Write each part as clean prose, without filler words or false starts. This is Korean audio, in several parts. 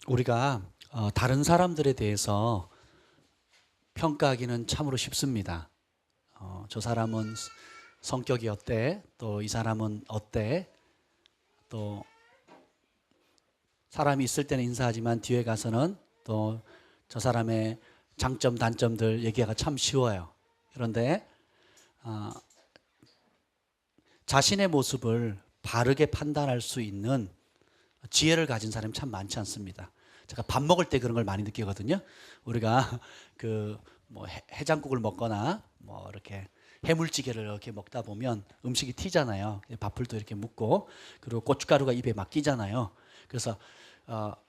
우리가 다른 사람들에 대해서 평가하기는 참으로 쉽습니다. 저 사람은 성격이 어때? 또 이 사람은 어때? 또 사람이 있을 때는 인사하지만 뒤에 가서는 또 저 사람의 장점, 단점들 얘기하기가 참 쉬워요. 그런데 자신의 모습을 바르게 판단할 수 있는 지혜를 가진 사람이 참 많지 않습니다. 제가 밥 먹을 때 그런 걸 많이 느끼거든요. 우리가 뭐 해장국을 먹거나 뭐 이렇게 해물찌개를 이렇게 먹다 보면 음식이 튀잖아요. 밥풀도 이렇게 묻고 그리고 고춧가루가 입에 막 끼잖아요. 그래서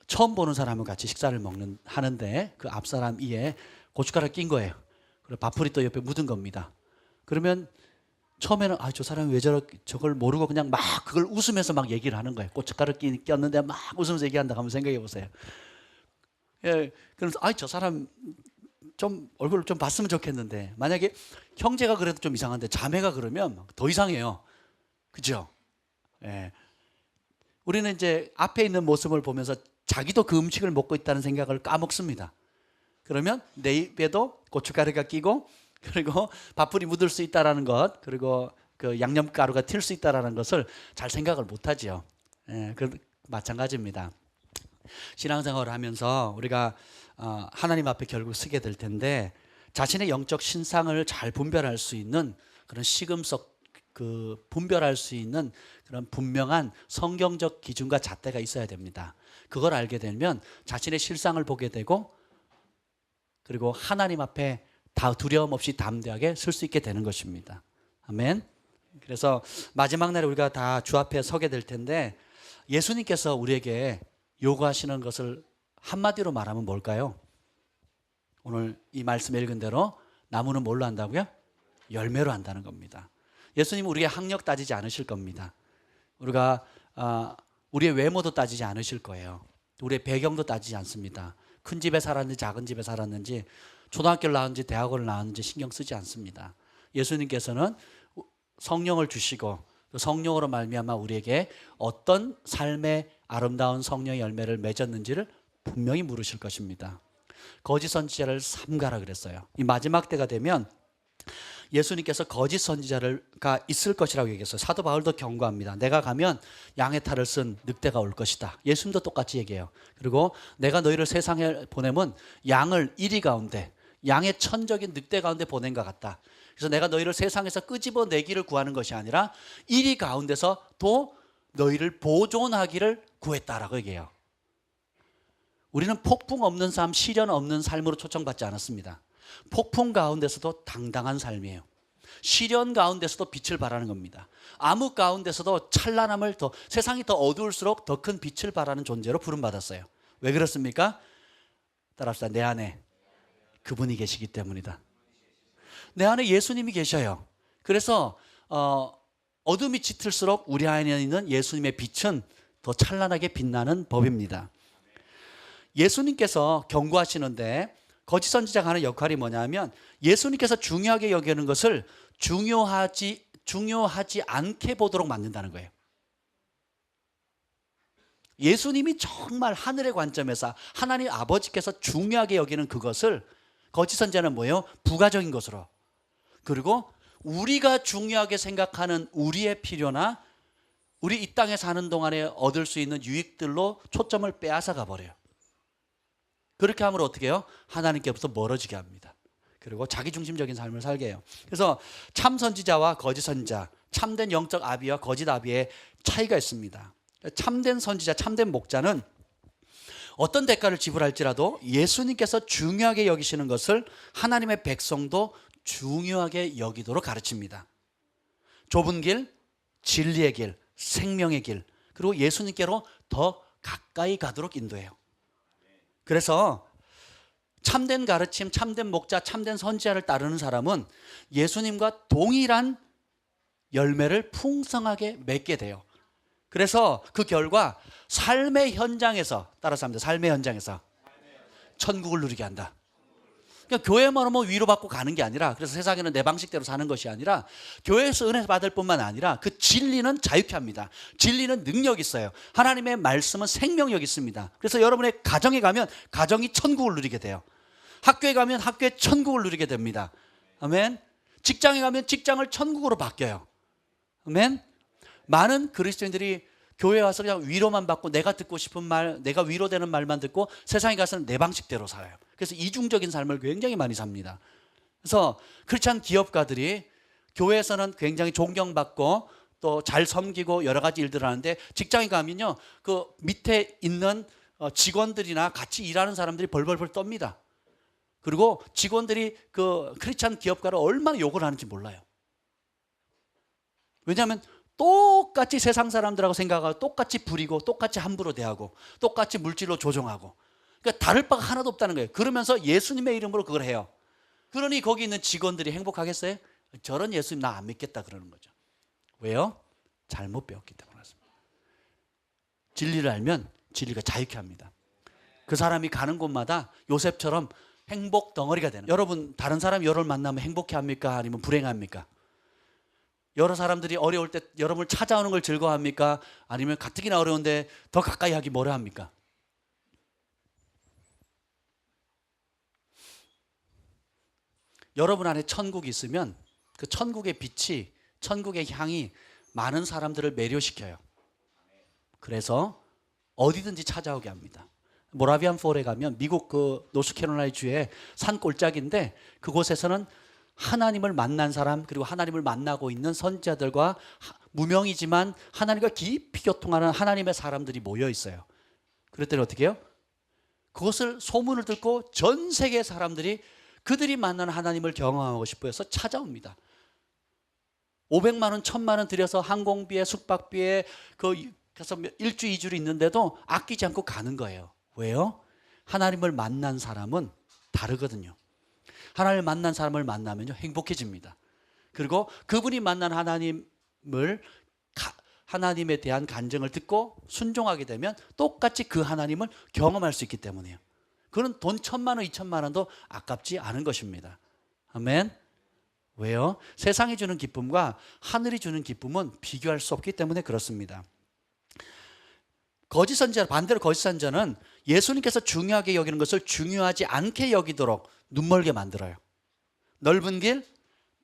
처음 보는 사람과 같이 식사를 하는데 그 앞 사람 이에 고춧가루가 낀 거예요. 그리고 밥풀이 또 옆에 묻은 겁니다. 그러면 처음에는 저 사람이 왜 저걸 모르고 그냥 막 그걸 웃으면서 막 얘기를 하는 거예요. 고춧가루 꼈는데 막 웃으면서 얘기한다 하면 생각해 보세요. 예, 그래서 저 사람 좀 얼굴을 좀 봤으면 좋겠는데, 만약에 형제가 그래도 좀 이상한데 자매가 그러면 더 이상해요. 그죠? 예. 우리는 이제 앞에 있는 모습을 보면서 자기도 그 음식을 먹고 있다는 생각을 까먹습니다. 그러면 내 입에도 고춧가루가 끼고 그리고 밥풀이 묻을 수 있다라는 것, 그리고 그 양념가루가 튈 수 있다라는 것을 잘 생각을 못하지요. 예, 마찬가지입니다. 신앙생활을 하면서 우리가 하나님 앞에 결국 서게 될 텐데, 자신의 영적 신상을 잘 분별할 수 있는 그런 시금석, 분별할 수 있는 그런 분명한 성경적 기준과 잣대가 있어야 됩니다. 그걸 알게 되면 자신의 실상을 보게 되고, 그리고 하나님 앞에 다 두려움 없이 담대하게 설 수 있게 되는 것입니다. 아멘. 그래서 마지막 날에 우리가 다 주 앞에 서게 될 텐데, 예수님께서 우리에게 요구하시는 것을 한마디로 말하면 뭘까요? 오늘 이 말씀 읽은 대로 나무는 뭘로 한다고요? 열매로 한다는 겁니다. 예수님은 우리의 학력 따지지 않으실 겁니다. 우리가 우리의 외모도 따지지 않으실 거예요. 우리의 배경도 따지지 않습니다. 큰 집에 살았는지 작은 집에 살았는지 초등학교를 나왔는지 대학원을 나왔는지 신경 쓰지 않습니다. 예수님께서는 성령을 주시고 성령으로 말미암아 우리에게 어떤 삶의 아름다운 성령의 열매를 맺었는지를 분명히 물으실 것입니다. 거짓 선지자를 삼가라 그랬어요. 이 마지막 때가 되면 예수님께서 거짓 선지자가 있을 것이라고 얘기했어요. 사도 바울도 경고합니다. 내가 가면 양의 탈을 쓴 늑대가 올 것이다. 예수님도 똑같이 얘기해요. 그리고 내가 너희를 세상에 보내면 양을 이리 가운데, 양의 천적인 늑대 가운데 보낸 것 같다. 그래서 내가 너희를 세상에서 끄집어내기를 구하는 것이 아니라 이리 가운데서 또 너희를 보존하기를 구했다라고 얘기해요. 우리는 폭풍 없는 삶, 시련 없는 삶으로 초청받지 않았습니다. 폭풍 가운데서도 당당한 삶이에요. 시련 가운데서도 빛을 발하는 겁니다. 암흑 가운데서도 찬란함을 세상이 더 어두울수록 더 큰 빛을 발하는 존재로 부름받았어요. 왜 그렇습니까? 따라합시다. 내 안에 그분이 계시기 때문이다. 내 안에 예수님이 계셔요. 그래서 어둠이 짙을수록 우리 안에 있는 예수님의 빛은 더 찬란하게 빛나는 법입니다. 예수님께서 경고하시는데 거짓 선지자가 하는 역할이 뭐냐면, 예수님께서 중요하게 여기는 것을 중요하지 않게 보도록 만든다는 거예요. 예수님이 정말 하늘의 관점에서 하나님 아버지께서 중요하게 여기는 그것을 거짓 선지자는 뭐예요? 부가적인 것으로, 그리고 우리가 중요하게 생각하는 우리의 필요나 우리 이 땅에 사는 동안에 얻을 수 있는 유익들로 초점을 빼앗아 가버려요. 그렇게 하면 어떻게 해요? 하나님께로부터 멀어지게 합니다. 그리고 자기중심적인 삶을 살게 해요. 그래서 참 선지자와 거짓 선지자, 참된 영적 아비와 거짓 아비의 차이가 있습니다. 참된 선지자, 참된 목자는 어떤 대가를 지불할지라도 예수님께서 중요하게 여기시는 것을 하나님의 백성도 중요하게 여기도록 가르칩니다. 좁은 길, 진리의 길, 생명의 길, 그리고 예수님께로 더 가까이 가도록 인도해요. 그래서 참된 가르침, 참된 목자, 참된 선지자를 따르는 사람은 예수님과 동일한 열매를 풍성하게 맺게 돼요. 그래서 그 결과 삶의 현장에서, 따라서 합니다. 삶의 현장에서 천국을 누리게 한다. 그러니까 교회만 오면 위로받고 가는 게 아니라, 그래서 세상에는 내 방식대로 사는 것이 아니라 교회에서 은혜 받을 뿐만 아니라 그 진리는 자유케 합니다. 진리는 능력이 있어요. 하나님의 말씀은 생명력이 있습니다. 그래서 여러분의 가정에 가면 가정이 천국을 누리게 돼요. 학교에 가면 학교에 천국을 누리게 됩니다. 아멘. 직장에 가면 직장을 천국으로 바뀌어요. 아멘. 많은 그리스도인들이 교회에 와서 그냥 위로만 받고 내가 듣고 싶은 말, 내가 위로되는 말만 듣고 세상에 가서는 내 방식대로 살아요. 그래서 이중적인 삶을 굉장히 많이 삽니다. 그래서 크리스찬 기업가들이 교회에서는 굉장히 존경받고 또 잘 섬기고 여러 가지 일들을 하는데, 직장에 가면요, 그 밑에 있는 직원들이나 같이 일하는 사람들이 벌벌벌 떱니다. 그리고 직원들이 그 크리스찬 기업가를 얼마나 욕을 하는지 몰라요. 왜냐하면 똑같이 세상 사람들하고 생각하고 똑같이 부리고 똑같이 함부로 대하고 똑같이 물질로 조종하고, 그러니까 다를 바가 하나도 없다는 거예요. 그러면서 예수님의 이름으로 그걸 해요. 그러니 거기 있는 직원들이 행복하겠어요? 저런 예수님 나 안 믿겠다 그러는 거죠. 왜요? 잘못 배웠기 때문에 그렇습니다. 진리를 알면 진리가 자유케 합니다. 그 사람이 가는 곳마다 요셉처럼 행복 덩어리가 되는. 여러분, 다른 사람이 여러분을 만나면 행복해 합니까? 아니면 불행합니까? 여러 사람들이 어려울 때 여러분을 찾아오는 걸 즐거워합니까? 아니면 가뜩이나 어려운데 더 가까이 하기 뭐라 합니까? 여러분 안에 천국이 있으면 그 천국의 빛이, 천국의 향이 많은 사람들을 매료시켜요. 그래서 어디든지 찾아오게 합니다. 모라비안 폴에 가면 미국 그 노스캐롤라이나 주의 산 꼴짝인데, 그곳에서는 하나님을 만난 사람, 그리고 하나님을 만나고 있는 선지자들과 무명이지만 하나님과 깊이 교통하는 하나님의 사람들이 모여 있어요. 그랬더니 어떻게 해요? 그것을 소문을 듣고 전 세계 사람들이 그들이 만난 하나님을 경험하고 싶어 해서 찾아옵니다. 500만 원, 1000만 원 들여서 항공비에 숙박비에 그래서 일주 2주를 있는데도 아끼지 않고 가는 거예요. 왜요? 하나님을 만난 사람은 다르거든요. 하나님을 만난 사람을 만나면요, 행복해집니다. 그리고 그분이 만난 하나님에 대한 간증을 듣고 순종하게 되면 똑같이 그 하나님을 경험할 수 있기 때문이에요. 그건 돈 1000만 원, 2000만 원도 아깝지 않은 것입니다. 아멘. 왜요? 세상이 주는 기쁨과 하늘이 주는 기쁨은 비교할 수 없기 때문에 그렇습니다. 거짓 선지자, 반대로 거짓 선지자는 예수님께서 중요하게 여기는 것을 중요하지 않게 여기도록 눈멀게 만들어요. 넓은 길,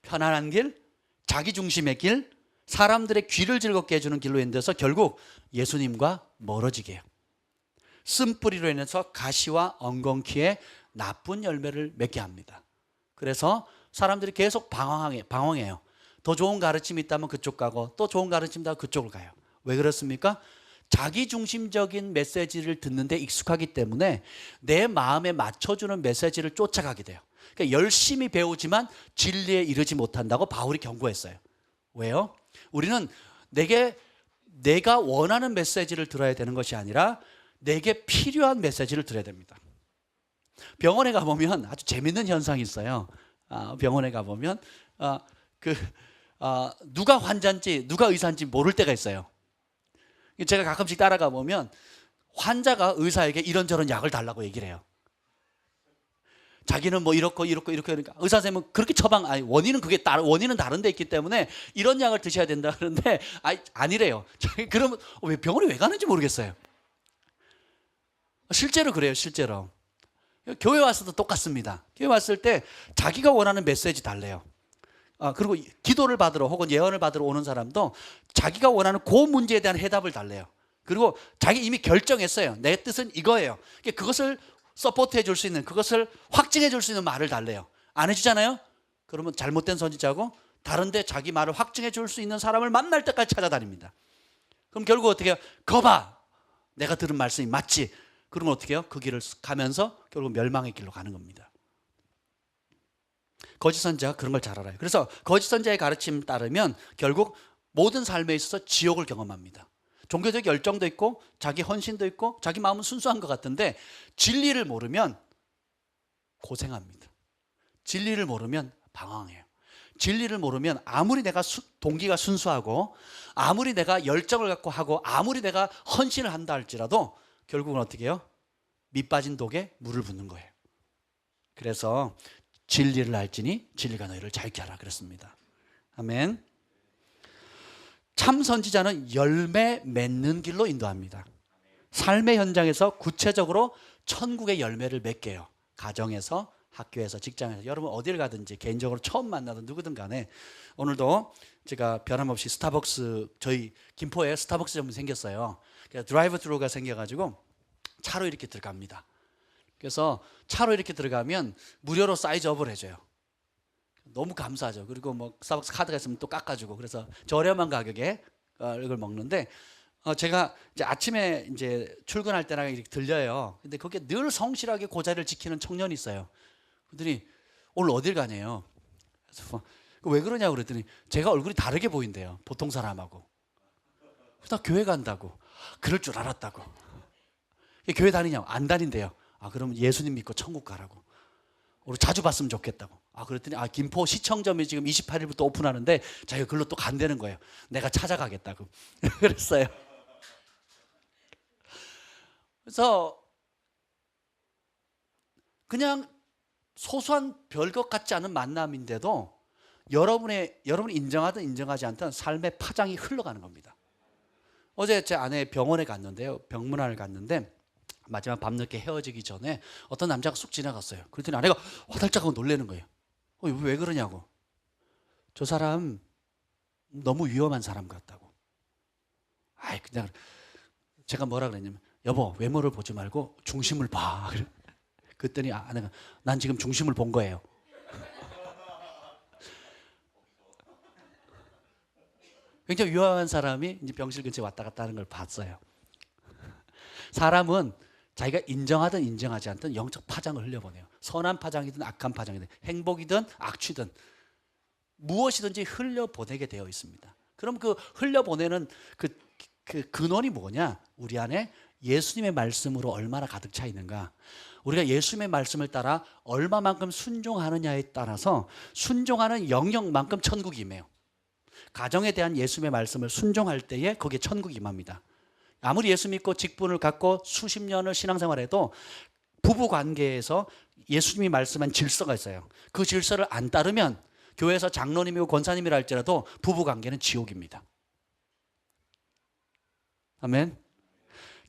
편안한 길, 자기 중심의 길, 사람들의 귀를 즐겁게 해주는 길로 인해서 결국 예수님과 멀어지게 해요. 쓴뿌리로 인해서 가시와 엉겅퀴에 나쁜 열매를 맺게 합니다. 그래서 사람들이 계속 방황해요. 더 좋은 가르침이 있다면 그쪽 가고, 또 좋은 가르침이 있다면 그쪽을 가요. 왜 그렇습니까? 자기중심적인 메시지를 듣는데 익숙하기 때문에 내 마음에 맞춰주는 메시지를 쫓아가게 돼요. 그러니까 열심히 배우지만 진리에 이르지 못한다고 바울이 경고했어요. 왜요? 우리는 내가 원하는 메시지를 들어야 되는 것이 아니라 내게 필요한 메시지를 들어야 됩니다. 병원에 가보면 아주 재밌는 현상이 있어요. 병원에 가보면 누가 환자인지 누가 의사인지 모를 때가 있어요. 제가 가끔씩 따라가 보면 환자가 의사에게 이런저런 약을 달라고 얘기를 해요. 자기는 뭐 이렇고 그러니까 의사 선생님은 그렇게 원인은 원인은 다른 데 있기 때문에 이런 약을 드셔야 된다 그러는데 아니래요. 그러면 왜 병원에 왜 가는지 모르겠어요. 실제로 그래요. 실제로 교회 와서도 똑같습니다. 교회 왔을 때 자기가 원하는 메시지 달래요. 그리고 기도를 받으러 혹은 예언을 받으러 오는 사람도 자기가 원하는 그 문제에 대한 해답을 달래요. 그리고 자기 이미 결정했어요. 내 뜻은 이거예요. 그것을 서포트해 줄 수 있는, 그것을 확증해 줄 수 있는 말을 달래요. 안 해주잖아요? 그러면 잘못된 선지자고 다른데 자기 말을 확증해 줄 수 있는 사람을 만날 때까지 찾아다닙니다. 그럼 결국 어떻게 해요? 거봐, 내가 들은 말씀이 맞지? 그러면 어떻게 해요? 그 길을 가면서 결국 멸망의 길로 가는 겁니다. 거짓 선지자가 그런 걸 잘 알아요. 그래서 거짓 선지자의 가르침 따르면 결국 모든 삶에 있어서 지옥을 경험합니다. 종교적 열정도 있고 자기 헌신도 있고 자기 마음은 순수한 것 같은데 진리를 모르면 고생합니다. 진리를 모르면 방황해요. 진리를 모르면 아무리 내가 동기가 순수하고 아무리 내가 열정을 갖고 하고 아무리 내가 헌신을 한다 할지라도 결국은 어떻게 해요? 밑 빠진 독에 물을 붓는 거예요. 그래서 진리를 알지니 진리가 너희를 자유케 하라 그랬습니다. 아멘. 참 선지자는 열매 맺는 길로 인도합니다. 삶의 현장에서 구체적으로 천국의 열매를 맺게 해요. 가정에서, 학교에서, 직장에서, 여러분 어딜 가든지 개인적으로 처음 만나든 누구든 간에 오늘도 제가 변함없이 스타벅스, 저희 김포에 스타벅스 전문이 생겼어요. 그래서 드라이브 트루가 생겨가지고 차로 이렇게 들어갑니다. 그래서 차로 이렇게 들어가면 무료로 사이즈업을 해줘요. 너무 감사하죠. 그리고 뭐 스타벅스 카드가 있으면 또 깎아주고, 그래서 저렴한 가격에 이걸 먹는데, 제가 이제 아침에 이제 출근할 때나 이렇게 들려요. 근데 거기에 늘 성실하게 그 자리를 지키는 청년이 있어요. 그랬더니 오늘 어딜 가냐요. 그래서 왜 그러냐고 그랬더니 제가 얼굴이 다르게 보인대요, 보통 사람하고. 그래서 나 교회 간다고. 그럴 줄 알았다고. 교회 다니냐고. 안 다닌대요. 아, 그럼 예수님 믿고 천국 가라고. 우리 자주 봤으면 좋겠다고. 아, 그랬더니 김포 시청점이 지금 28일부터 오픈하는데 자기가 글로 또 간다는 거예요. 내가 찾아가겠다고. 그랬어요. 그래서 그냥 소소한 별것 같지 않은 만남인데도 여러분이 인정하든 인정하지 않든 삶의 파장이 흘러가는 겁니다. 어제 제 아내 병원에 갔는데요. 병문안을 갔는데 마지막 밤늦게 헤어지기 전에 어떤 남자가 쑥 지나갔어요. 그랬더니 아내가 화들짝하고 놀라는 거예요. 왜 그러냐고. 저 사람 너무 위험한 사람 같다고. 그냥 제가 뭐라 그랬냐면, 여보, 외모를 보지 말고 중심을 봐. 그랬더니 아내가, 난 지금 중심을 본 거예요. 굉장히 위험한 사람이 이제 병실 근처에 왔다 갔다 하는 걸 봤어요. 사람은 자기가 인정하든 인정하지 않든 영적 파장을 흘려보내요. 선한 파장이든 악한 파장이든 행복이든 악취든 무엇이든지 흘려보내게 되어 있습니다. 그럼 그 흘려보내는 그 근원이 뭐냐? 우리 안에 예수님의 말씀으로 얼마나 가득 차 있는가. 우리가 예수님의 말씀을 따라 얼마만큼 순종하느냐에 따라서 순종하는 영역만큼 천국이 임해요. 가정에 대한 예수님의 말씀을 순종할 때에 거기에 천국이 임합니다. 아무리 예수 믿고 직분을 갖고 수십 년을 신앙생활해도 부부 관계에서 예수님이 말씀한 질서가 있어요. 그 질서를 안 따르면 교회에서 장로님이고 권사님이라 할지라도 부부 관계는 지옥입니다. 아멘.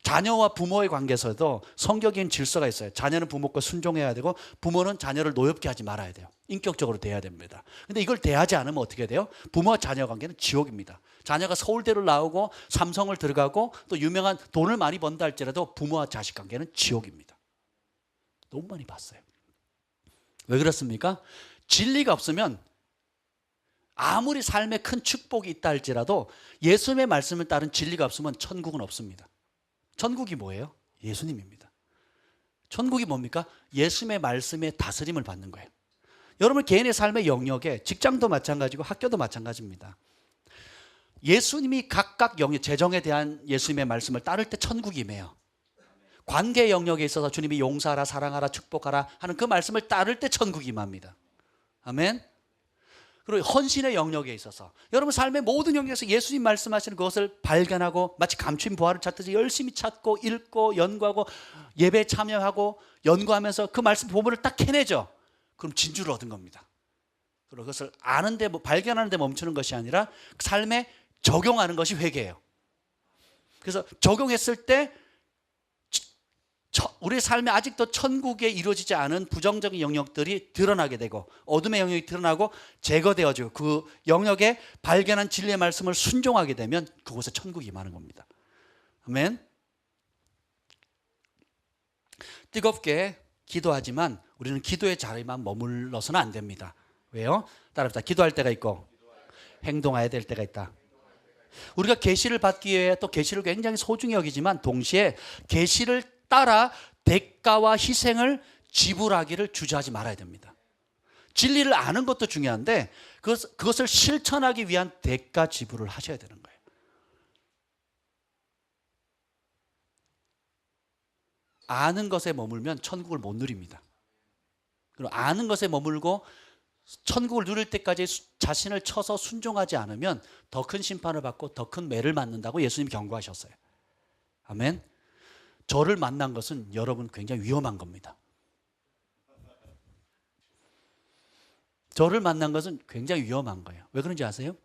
자녀와 부모의 관계에서도 성격인 질서가 있어요. 자녀는 부모과 순종해야 되고 부모는 자녀를 노엽게 하지 말아야 돼요. 인격적으로 대해야 됩니다. 근데 이걸 대하지 않으면 어떻게 돼요? 부모와 자녀 관계는 지옥입니다. 자녀가 서울대를 나오고 삼성을 들어가고 또 유명한 돈을 많이 번다 할지라도 부모와 자식 관계는 지옥입니다. 너무 많이 봤어요. 왜 그렇습니까? 진리가 없으면 아무리 삶에 큰 축복이 있다 할지라도 예수님의 말씀을 따른 진리가 없으면 천국은 없습니다. 천국이 뭐예요? 예수님입니다. 천국이 뭡니까? 예수님의 말씀에 다스림을 받는 거예요. 여러분 개인의 삶의 영역에 직장도 마찬가지고 학교도 마찬가지입니다. 예수님이 각각 영역, 재정에 대한 예수님의 말씀을 따를 때 천국이 임해요. 관계 영역에 있어서 주님이 용서하라, 사랑하라, 축복하라 하는 그 말씀을 따를 때 천국이 임합니다. 아멘. 그리고 헌신의 영역에 있어서 여러분 삶의 모든 영역에서 예수님 말씀하시는 그것을 발견하고 마치 감추인 보화를 찾듯이 열심히 찾고 읽고 연구하고 예배에 참여하고 연구하면서 그 말씀 보물을 딱 캐내죠. 그럼 진주를 얻은 겁니다. 그리고 그것을 아는데 발견하는 데 멈추는 것이 아니라 삶에 적용하는 것이 회개예요. 그래서 적용했을 때 우리의 삶에 아직도 천국에 이루어지지 않은 부정적인 영역들이 드러나게 되고 어둠의 영역이 드러나고 제거되어지고 그 영역에 발견한 진리의 말씀을 순종하게 되면 그곳에 천국이 임하는 겁니다. 아멘. 뜨겁게 기도하지만 우리는 기도의 자리만 머물러서는 안 됩니다. 왜요? 따라합시다. 기도할 때가 있고 행동해야 될 때가 있다. 우리가 계시를 받기 위해 또 계시를 굉장히 소중히 여기지만 동시에 계시를 따라 대가와 희생을 지불하기를 주저하지 말아야 됩니다. 진리를 아는 것도 중요한데 그것을 실천하기 위한 대가 지불을 하셔야 되는 거예요. 아는 것에 머물면 천국을 못 누립니다. 그리고 아는 것에 머물고 천국을 누릴 때까지 자신을 쳐서 순종하지 않으면 더 큰 심판을 받고 더 큰 매를 맞는다고 예수님이 경고하셨어요. 아멘. 저를 만난 것은 여러분 굉장히 위험한 겁니다. 저를 만난 것은 굉장히 위험한 거예요. 왜 그런지 아세요?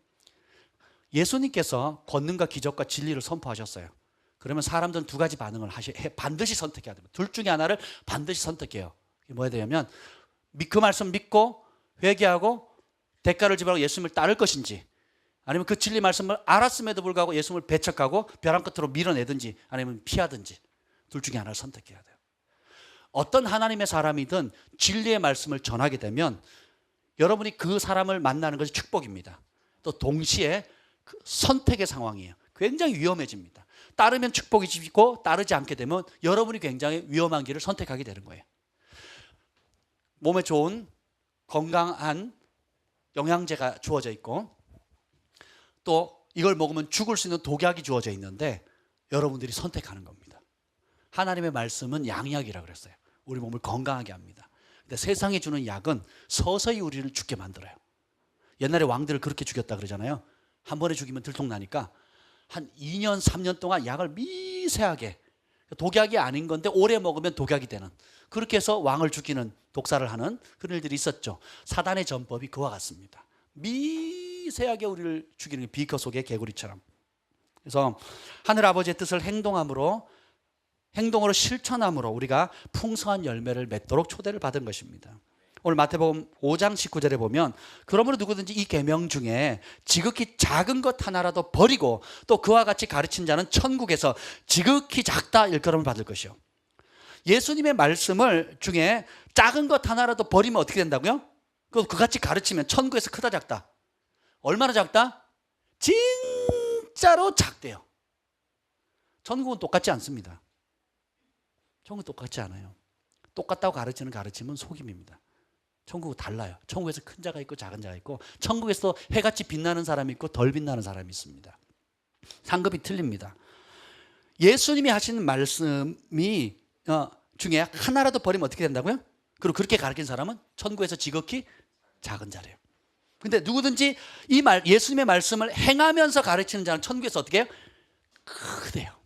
예수님께서 권능과 기적과 진리를 선포하셨어요. 그러면 사람들은 두 가지 반응을 반드시 선택해야 됩니다. 둘 중에 하나를 반드시 선택해요. 이게 뭐야 되냐면 그 말씀 믿고 회개하고 대가를 지불하고 예수님을 따를 것인지, 아니면 그 진리 말씀을 알았음에도 불구하고 예수님을 배척하고 벼랑 끝으로 밀어내든지 아니면 피하든지, 둘 중에 하나를 선택해야 돼요. 어떤 하나님의 사람이든 진리의 말씀을 전하게 되면 여러분이 그 사람을 만나는 것이 축복입니다. 또 동시에 그 선택의 상황이에요. 굉장히 위험해집니다. 따르면 축복이지고 따르지 않게 되면 여러분이 굉장히 위험한 길을 선택하게 되는 거예요. 몸에 좋은 건강한 영양제가 주어져 있고 또 이걸 먹으면 죽을 수 있는 독약이 주어져 있는데 여러분들이 선택하는 겁니다. 하나님의 말씀은 양약이라고 그랬어요. 우리 몸을 건강하게 합니다. 근데 세상이 주는 약은 서서히 우리를 죽게 만들어요. 옛날에 왕들을 그렇게 죽였다 그러잖아요. 한 번에 죽이면 들통나니까 한 2년 3년 동안 약을 미세하게, 독약이 아닌 건데 오래 먹으면 독약이 되는, 그렇게 해서 왕을 죽이는 독사를 하는 그런 일들이 있었죠. 사단의 전법이 그와 같습니다. 미세하게 우리를 죽이는, 비커 속의 개구리처럼. 그래서 하늘 아버지의 뜻을 행동으로 실천함으로 우리가 풍성한 열매를 맺도록 초대를 받은 것입니다. 오늘 마태복음 5장 19절에 보면 그러므로 누구든지 이 계명 중에 지극히 작은 것 하나라도 버리고 또 그와 같이 가르친 자는 천국에서 지극히 작다 일컬음을 받을 것이요. 예수님의 말씀을 중에 작은 것 하나라도 버리면 어떻게 된다고요? 그같이 가르치면 천국에서 크다 작다. 얼마나 작다? 진짜로 작대요. 천국은 똑같지 않습니다. 천국은 똑같지 않아요. 똑같다고 가르치면 속임입니다. 천국은 달라요. 천국에서 큰 자가 있고 작은 자가 있고, 천국에서 해같이 빛나는 사람이 있고 덜 빛나는 사람이 있습니다. 상급이 틀립니다. 예수님이 하시는 말씀이 중에 하나라도 버리면 어떻게 된다고요? 그리고 그렇게 가르친 사람은 천국에서 지극히 작은 자래요. 근데 누구든지 예수님의 말씀을 행하면서 가르치는 자는 천국에서 어떻게 해요? 크대요.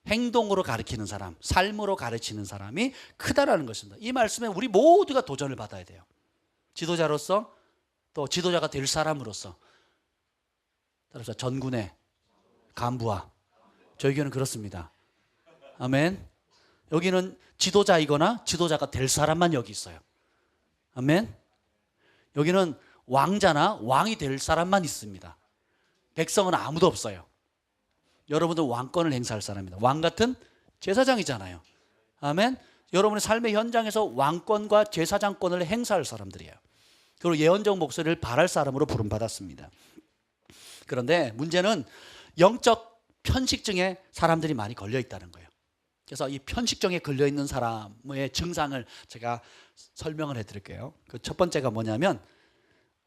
행동으로 가르치는 사람, 삶으로 가르치는 사람이 크다라는 것입니다. 이 말씀에 우리 모두가 도전을 받아야 돼요. 지도자로서, 또 지도자가 될 사람으로서. 따라서 전군의 간부와, 저희 교회는 그렇습니다. 아멘. 여기는 지도자이거나 지도자가 될 사람만 여기 있어요. 아멘. 여기는 왕자나 왕이 될 사람만 있습니다. 백성은 아무도 없어요. 여러분들 왕권을 행사할 사람입니다. 왕 같은 제사장이잖아요. 아멘. 여러분의 삶의 현장에서 왕권과 제사장권을 행사할 사람들이에요. 그리고 예언적 목소리를 발할 사람으로 부름받았습니다. 그런데 문제는 영적 편식증에 사람들이 많이 걸려 있다는 거예요. 그래서 이 편식증에 걸려 있는 사람의 증상을 제가 설명을 해드릴게요. 그 첫 번째가 뭐냐면,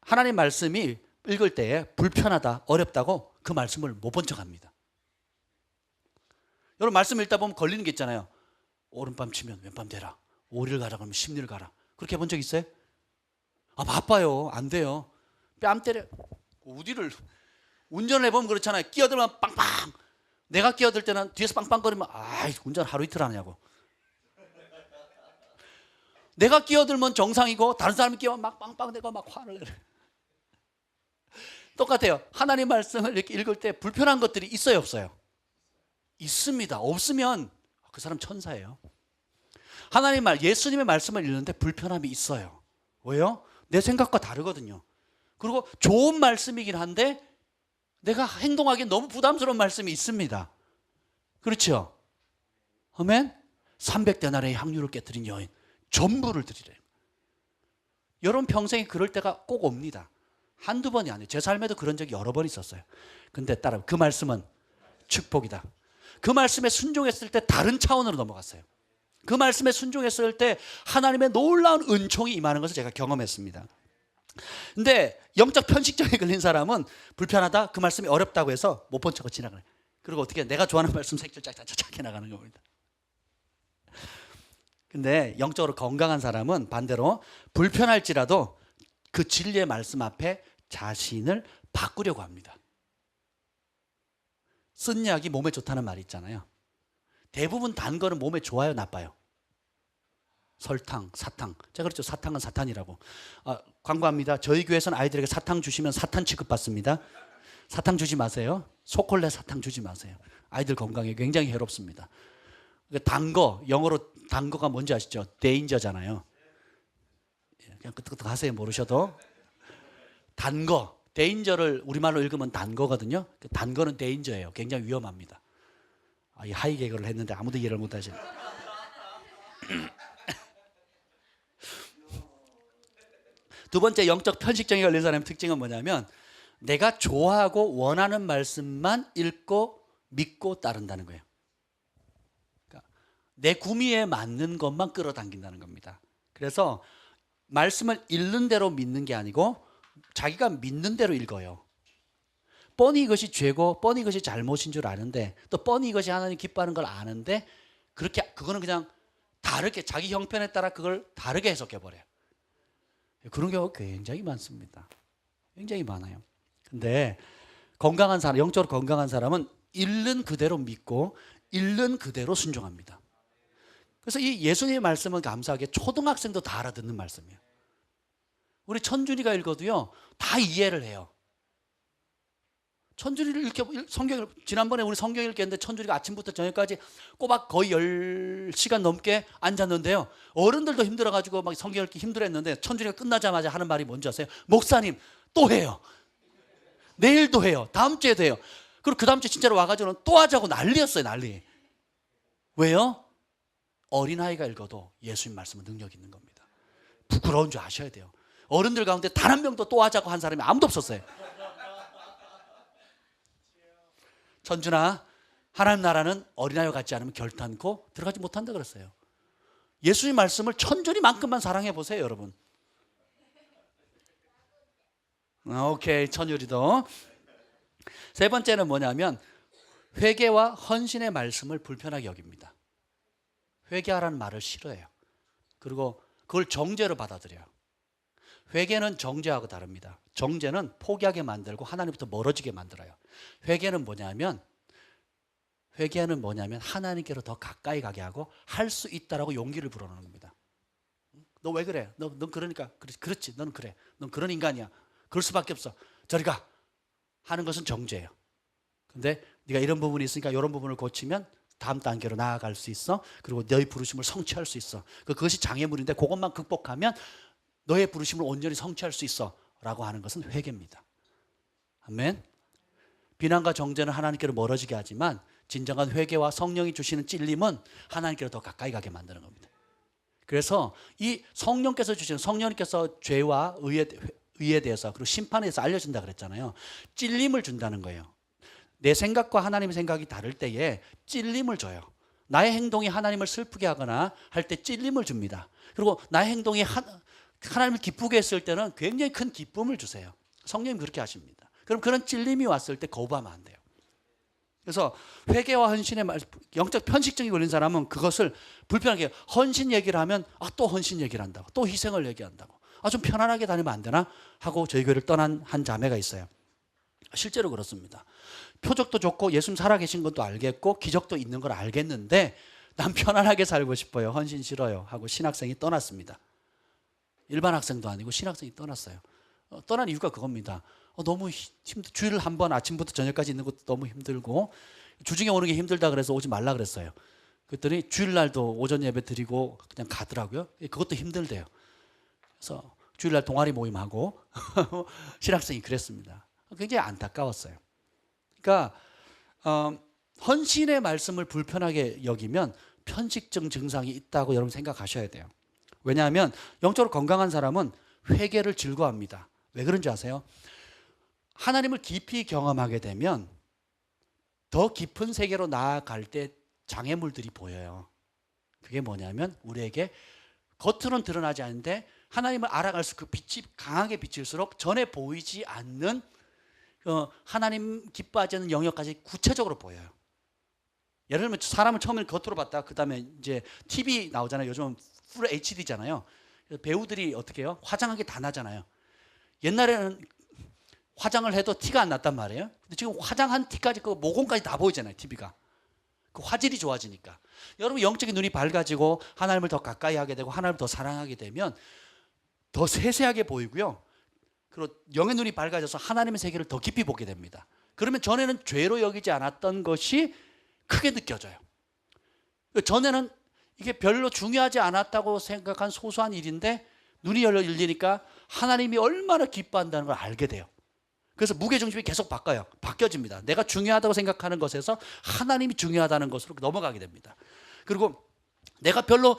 하나님 말씀이 읽을 때에 불편하다, 어렵다고 그 말씀을 못 본 척합니다. 여러분 말씀 읽다 보면 걸리는 게 있잖아요. 오른밤 치면 왼밤 되라, 오리를 가라 그러면 십리를 가라. 그렇게 해본 적 있어요? 바빠요, 안 돼요. 뺨 때려. 어디를 운전을 해보면 그렇잖아요. 끼어들면 빵빵. 내가 끼어들 때는 뒤에서 빵빵거리면 운전 하루 이틀 하냐고. 내가 끼어들면 정상이고 다른 사람이 끼어면 막 빵빵대고 막 화를 내요. 똑같아요. 하나님 말씀을 이렇게 읽을 때 불편한 것들이 있어요, 없어요? 있습니다. 없으면 그 사람 천사예요. 예수님의 말씀을 읽는데 불편함이 있어요. 왜요? 내 생각과 다르거든요. 그리고 좋은 말씀이긴 한데 내가 행동하기엔 너무 부담스러운 말씀이 있습니다. 그렇죠? 아멘? 300데나리의 향유를 깨뜨린 여인, 전부를 드리래요. 여러분 평생에 그럴 때가 꼭 옵니다. 한두 번이 아니에요. 제 삶에도 그런 적이 여러 번 있었어요. 근데 따라 그 말씀은 축복이다. 그 말씀에 순종했을 때 다른 차원으로 넘어갔어요. 그 말씀에 순종했을 때 하나님의 놀라운 은총이 임하는 것을 제가 경험했습니다. 근데 영적 편식증에 걸린 사람은 불편하다, 그 말씀이 어렵다고 해서 못 본 척하고 지나가요. 그리고 어떻게 내가 좋아하는 말씀 색줄 짝짝짝 해나가는 겁니다. 근데 영적으로 건강한 사람은 반대로 불편할지라도 그 진리의 말씀 앞에 자신을 바꾸려고 합니다. 쓴 약이 몸에 좋다는 말이 있잖아요. 대부분 단 거는 몸에 좋아요, 나빠요? 설탕, 사탕. 제가 그랬죠. 사탕은 사탄이라고. 광고합니다. 저희 교회에서는 아이들에게 사탕 주시면 사탄 취급받습니다. 사탕 주지 마세요. 초콜릿 사탕 주지 마세요. 아이들 건강에 굉장히 해롭습니다. 단 거, 영어로 단 거가 뭔지 아시죠? 데인저잖아요. 그냥 끄떡끄떡 하세요. 모르셔도. 단 거, 데인저를 우리말로 읽으면 단 거거든요. 단 거는 데인저예요. 굉장히 위험합니다. 이 하이 개그를 했는데 아무도 이해를 못 하시네. 두 번째 영적 편식증에 걸린 사람의 특징은 뭐냐면 내가 좋아하고 원하는 말씀만 읽고 믿고 따른다는 거예요. 그러니까 내 구미에 맞는 것만 끌어당긴다는 겁니다. 그래서 말씀을 읽는 대로 믿는 게 아니고 자기가 믿는 대로 읽어요. 뻔히 이것이 죄고 뻔히 이것이 잘못인 줄 아는데 또 뻔히 이것이 하나님 기뻐하는 걸 아는데 그거는 그냥 다르게 자기 형편에 따라 그걸 다르게 해석해 버려요. 그런 경우가 굉장히 많습니다. 굉장히 많아요. 근데 건강한 사람, 영적으로 건강한 사람은 읽는 그대로 믿고 읽는 그대로 순종합니다. 그래서 이 예수님의 말씀은 감사하게 초등학생도 다 알아듣는 말씀이에요. 우리 천준이가 읽어도요 다 이해를 해요. 천준이를 성경을 지난번에 우리 성경 읽겠는데 천준이가 아침부터 저녁까지 꼬박 거의 10시간 넘게 앉았는데요. 어른들도 힘들어가지고 막 성경 읽기 힘들었는데 천준이가 끝나자마자 하는 말이 뭔지 아세요? 목사님 또 해요. 내일도 해요. 다음 주에도 해요. 그리고 그 다음 주에 진짜로 와가지고는 또 하자고 난리였어요. 난리. 왜요? 어린아이가 읽어도 예수님 말씀은 능력 있는 겁니다. 부끄러운 줄 아셔야 돼요. 어른들 가운데 단 한 명도 또 하자고 한 사람이 아무도 없었어요. 천준아, 하나님 나라는 어린아이와 같지 않으면 결탄코 들어가지 못한다 그랬어요. 예수님 말씀을 천준이만큼만 사랑해 보세요, 여러분. 오케이, 천율이도. 세 번째는 뭐냐면 회개와 헌신의 말씀을 불편하게 여깁니다. 회개하라는 말을 싫어해요. 그리고 그걸 정죄로 받아들여요. 회개는 정죄하고 다릅니다. 정죄는 포기하게 만들고 하나님부터 멀어지게 만들어요. 회개는 뭐냐면 하나님께로 더 가까이 가게 하고 할 수 있다라고 용기를 불어넣는 겁니다. 너 왜 그래? 넌 그러니까 그렇지. 넌 그래. 넌 그런 인간이야. 그럴 수밖에 없어. 저리 가. 하는 것은 정죄예요. 근데 네가 이런 부분이 있으니까 이런 부분을 고치면 다음 단계로 나아갈 수 있어. 그리고 너의 부르심을 성취할 수 있어. 그것이 장애물인데 그것만 극복하면 너의 부르심을 온전히 성취할 수 있어 라고 하는 것은 회개입니다. 아멘. 비난과 정죄는 하나님께로 멀어지게 하지만 진정한 회개와 성령이 주시는 찔림은 하나님께로 더 가까이 가게 만드는 겁니다. 그래서 이 성령께서 주시는, 성령님께서 죄와 의에 대해서 그리고 심판에 대해서 알려준다 그랬잖아요. 찔림을 준다는 거예요. 내 생각과 하나님의 생각이 다를 때에 찔림을 줘요. 나의 행동이 하나님을 슬프게 하거나 할 때 찔림을 줍니다. 그리고 나의 행동이 하나님을 기쁘게 했을 때는 굉장히 큰 기쁨을 주세요. 성령님 그렇게 하십니다. 그럼 그런 찔림이 왔을 때 거부하면 안 돼요. 그래서 회개와 헌신의 영적 편식증이 걸린 사람은 그것을 불편하게, 헌신 얘기를 하면 또 헌신 얘기를 한다고, 또 희생을 얘기한다고, 좀 편안하게 다니면 안 되나 하고 저희 교회를 떠난 한 자매가 있어요. 실제로 그렇습니다. 표적도 좋고 예수님 살아계신 것도 알겠고 기적도 있는 걸 알겠는데 난 편안하게 살고 싶어요. 헌신 싫어요 하고 신학생이 떠났습니다. 일반 학생도 아니고 신학생이 떠났어요. 떠난 이유가 그겁니다. 너무 주일 한 번 아침부터 저녁까지 있는 것도 너무 힘들고 주중에 오는 게 힘들다 그래서 오지 말라 그랬어요. 그랬더니 주일날도 오전 예배 드리고 그냥 가더라고요. 그것도 힘들대요. 그래서 주일날 동아리 모임하고 신학생이 그랬습니다. 굉장히 안타까웠어요. 그러니까 헌신의 말씀을 불편하게 여기면 편식증 증상이 있다고 여러분 생각하셔야 돼요. 왜냐하면 영적으로 건강한 사람은 회개를 즐거워합니다. 왜 그런지 아세요? 하나님을 깊이 경험하게 되면 더 깊은 세계로 나아갈 때 장애물들이 보여요. 그게 뭐냐면 우리에게 겉으로는 드러나지 않는데 하나님을 알아갈수록 그 빛이 강하게 비칠수록 전에 보이지 않는 하나님 기뻐하지 않는 영역까지 구체적으로 보여요. 예를 들면 사람을 처음에 겉으로 봤다. 그 다음에 이제 TV 나오잖아요. 요즘은 풀 HD잖아요. 배우들이 어떻게 해요? 화장한 게 다 나잖아요. 옛날에는 화장을 해도 티가 안 났단 말이에요. 근데 지금 화장한 티까지 그 모공까지 다 보이잖아요. TV가. 그 화질이 좋아지니까. 여러분 영적인 눈이 밝아지고 하나님을 더 가까이 하게 되고 하나님을 더 사랑하게 되면 더 세세하게 보이고요. 그리고 영의 눈이 밝아져서 하나님의 세계를 더 깊이 보게 됩니다. 그러면 전에는 죄로 여기지 않았던 것이 크게 느껴져요. 전에는 이게 별로 중요하지 않았다고 생각한 소소한 일인데 눈이 열리니까 하나님이 얼마나 기뻐한다는 걸 알게 돼요. 그래서 무게중심이 계속 바뀌어집니다. 내가 중요하다고 생각하는 것에서 하나님이 중요하다는 것으로 넘어가게 됩니다. 그리고 내가 별로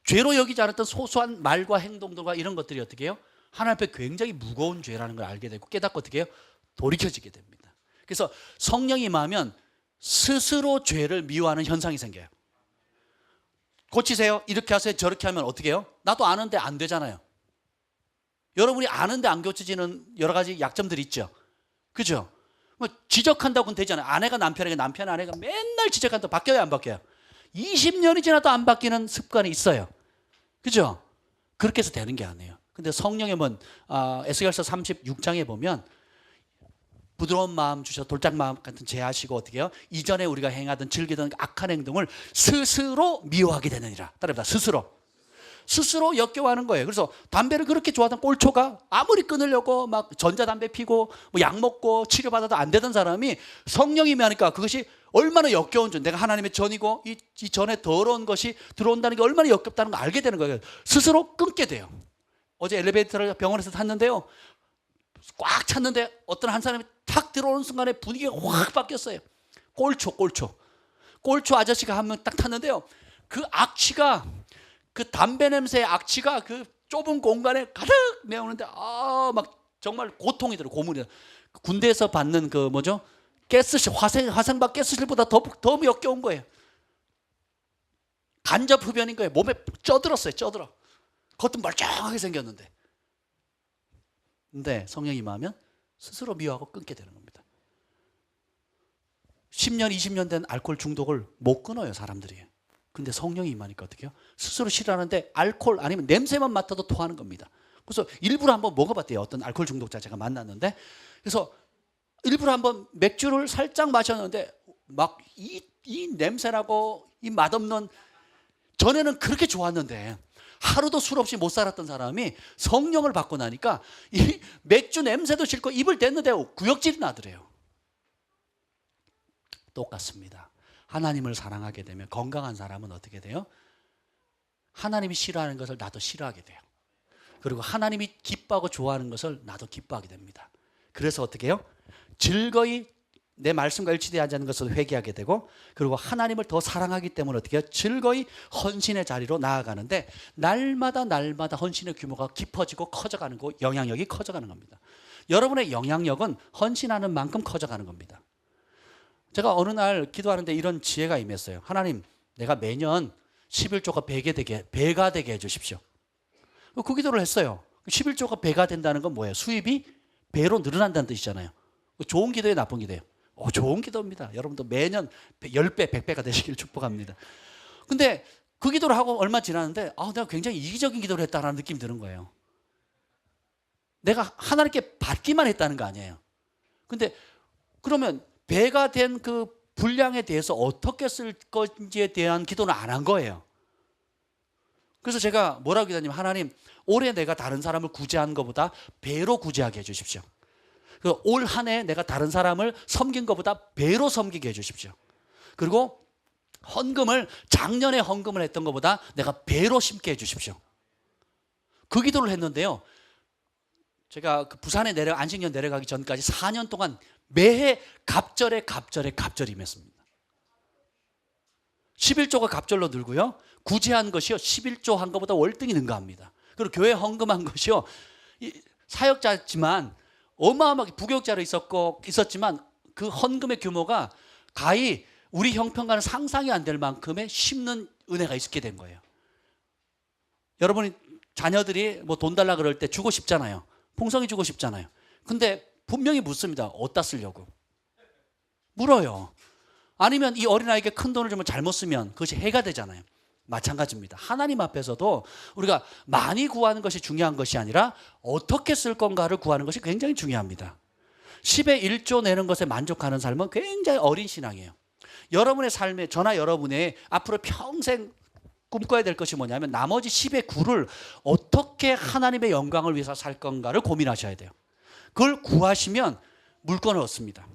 죄로 여기지 않았던 소소한 말과 행동들과 이런 것들이 어떻게 해요? 하나님 앞에 굉장히 무거운 죄라는 걸 알게 되고 깨닫고 어떻게 해요? 돌이켜지게 됩니다. 그래서 성령이 임하면 스스로 죄를 미워하는 현상이 생겨요. 고치세요. 이렇게 하세요. 저렇게 하면 어떻게 해요? 나도 아는데 안 되잖아요. 여러분이 아는데 안 고쳐지는 여러 가지 약점들이 있죠. 그죠? 뭐 지적한다고는 되잖아요. 아내가 남편에게, 남편 아내가 맨날 지적한다고 바뀌어요, 안 바뀌어요? 20년이 지나도 안 바뀌는 습관이 있어요. 그죠? 그렇게 해서 되는 게 아니에요. 근데 성령의 에스겔서 36장에 보면 부드러운 마음 주셔 돌짝 마음 같은 제하시고 어떻게 해요? 이전에 우리가 행하던 즐기던 악한 행동을 스스로 미워하게 되느니라. 따라합니다. 스스로 역겨워하는 거예요. 그래서 담배를 그렇게 좋아하던 꼴초가 아무리 끊으려고 막 전자담배 피고 뭐 약 먹고 치료받아도 안 되던 사람이 성령이 하니까 그것이 얼마나 역겨운 줄, 내가 하나님의 전이고 이 전에 더러운 것이 들어온다는 게 얼마나 역겹다는 걸 알게 되는 거예요. 스스로 끊게 돼요. 어제 엘리베이터를 병원에서 탔는데요, 꽉 찼는데 어떤 한 사람이 탁 들어오는 순간에 분위기가 확 바뀌었어요. 꼴초 아저씨가 한 명 딱 탔는데요, 그 악취가, 그 담배 냄새의 악취가 그 좁은 공간에 가득 메우는데 막 정말 고통이 들어요. 고문이. 군대에서 받는 그 뭐죠? 가스실, 화생방 가스실보다 더 역겨운 거예요. 간접 흡연인 거예요. 몸에 쪄들었어요. 겉은 멀쩡하게 생겼는데. 근데 성령이 임하면 스스로 미워하고 끊게 되는 겁니다. 10년, 20년 된 알코올 중독을 못 끊어요, 사람들이. 근데 성령이 임하니까 어떻게 해요? 스스로 싫어하는데 알코올 아니면 냄새만 맡아도 토하는 겁니다. 그래서 일부러 한번 먹어봤대요. 어떤 알코올 중독자 제가 만났는데, 그래서 일부러 한번 맥주를 살짝 마셨는데 막 이 냄새나고 이 맛없는, 전에는 그렇게 좋았는데 하루도 술 없이 못 살았던 사람이 성령을 받고 나니까 이 맥주 냄새도 싫고 입을 댔는데 구역질이 나더래요. 똑같습니다. 하나님을 사랑하게 되면 건강한 사람은 어떻게 돼요? 하나님이 싫어하는 것을 나도 싫어하게 돼요. 그리고 하나님이 기뻐하고 좋아하는 것을 나도 기뻐하게 됩니다. 그래서 어떻게 해요? 즐거이 내 말씀과 일치되지 않는 것을 회개하게 되고, 그리고 하나님을 더 사랑하기 때문에 어떻게 해요? 즐거이 헌신의 자리로 나아가는데 날마다 헌신의 규모가 깊어지고 커져가는 거, 영향력이 커져가는 겁니다. 여러분의 영향력은 헌신하는 만큼 커져가는 겁니다. 제가 어느 날 기도하는데 이런 지혜가 임했어요. 하나님, 내가 매년 11조가 배가 되게 해주십시오. 그 기도를 했어요. 11조가 배가 된다는 건 뭐예요? 수입이 배로 늘어난다는 뜻이잖아요. 좋은 기도예요, 나쁜 기도예요? 좋은 기도입니다. 여러분도 매년 10배, 100배가 되시길 축복합니다. 근데 그 기도를 하고 얼마 지났는데 내가 굉장히 이기적인 기도를 했다라는 느낌이 드는 거예요. 내가 하나님께 받기만 했다는 거 아니에요. 근데 그러면 배가 된 그 분량에 대해서 어떻게 쓸 건지에 대한 기도는 안 한 거예요. 그래서 제가 뭐라고 기도하냐면, 하나님, 올해 내가 다른 사람을 구제한 것보다 배로 구제하게 해주십시오. 올 한 해 내가 다른 사람을 섬긴 것보다 배로 섬기게 해주십시오. 그리고 헌금을, 작년에 헌금을 했던 것보다 내가 배로 심게 해주십시오. 그 기도를 했는데요, 제가 그 부산에 안식년 내려가기 전까지 4년 동안 매해 갑절에 임했습니다. 11조가 갑절로 늘고요, 구제한 것이요 11조 한 것보다 월등히 능가합니다. 그리고 교회 헌금한 것이요, 사역자지만 어마어마하게 부교육자로 있었지만 그 헌금의 규모가 가히 우리 형편과는 상상이 안 될 만큼의 심는 은혜가 있게 된 거예요. 여러분이 자녀들이 뭐 돈 달라 그럴 때 주고 싶잖아요. 풍성히 주고 싶잖아요. 근데 분명히 묻습니다. 어디다 쓰려고? 물어요. 아니면 이 어린아이에게 큰 돈을 좀 잘못 쓰면 그것이 해가 되잖아요. 마찬가지입니다. 하나님 앞에서도 우리가 많이 구하는 것이 중요한 것이 아니라 어떻게 쓸 건가를 구하는 것이 굉장히 중요합니다. 10의 1조 내는 것에 만족하는 삶은 굉장히 어린 신앙이에요. 여러분의 삶에, 저나 여러분의 앞으로 평생 꿈꿔야 될 것이 뭐냐면 나머지 10의 9를 어떻게 하나님의 영광을 위해서 살 건가를 고민하셔야 돼요. 그걸 구하시면 물건을 얻습니다.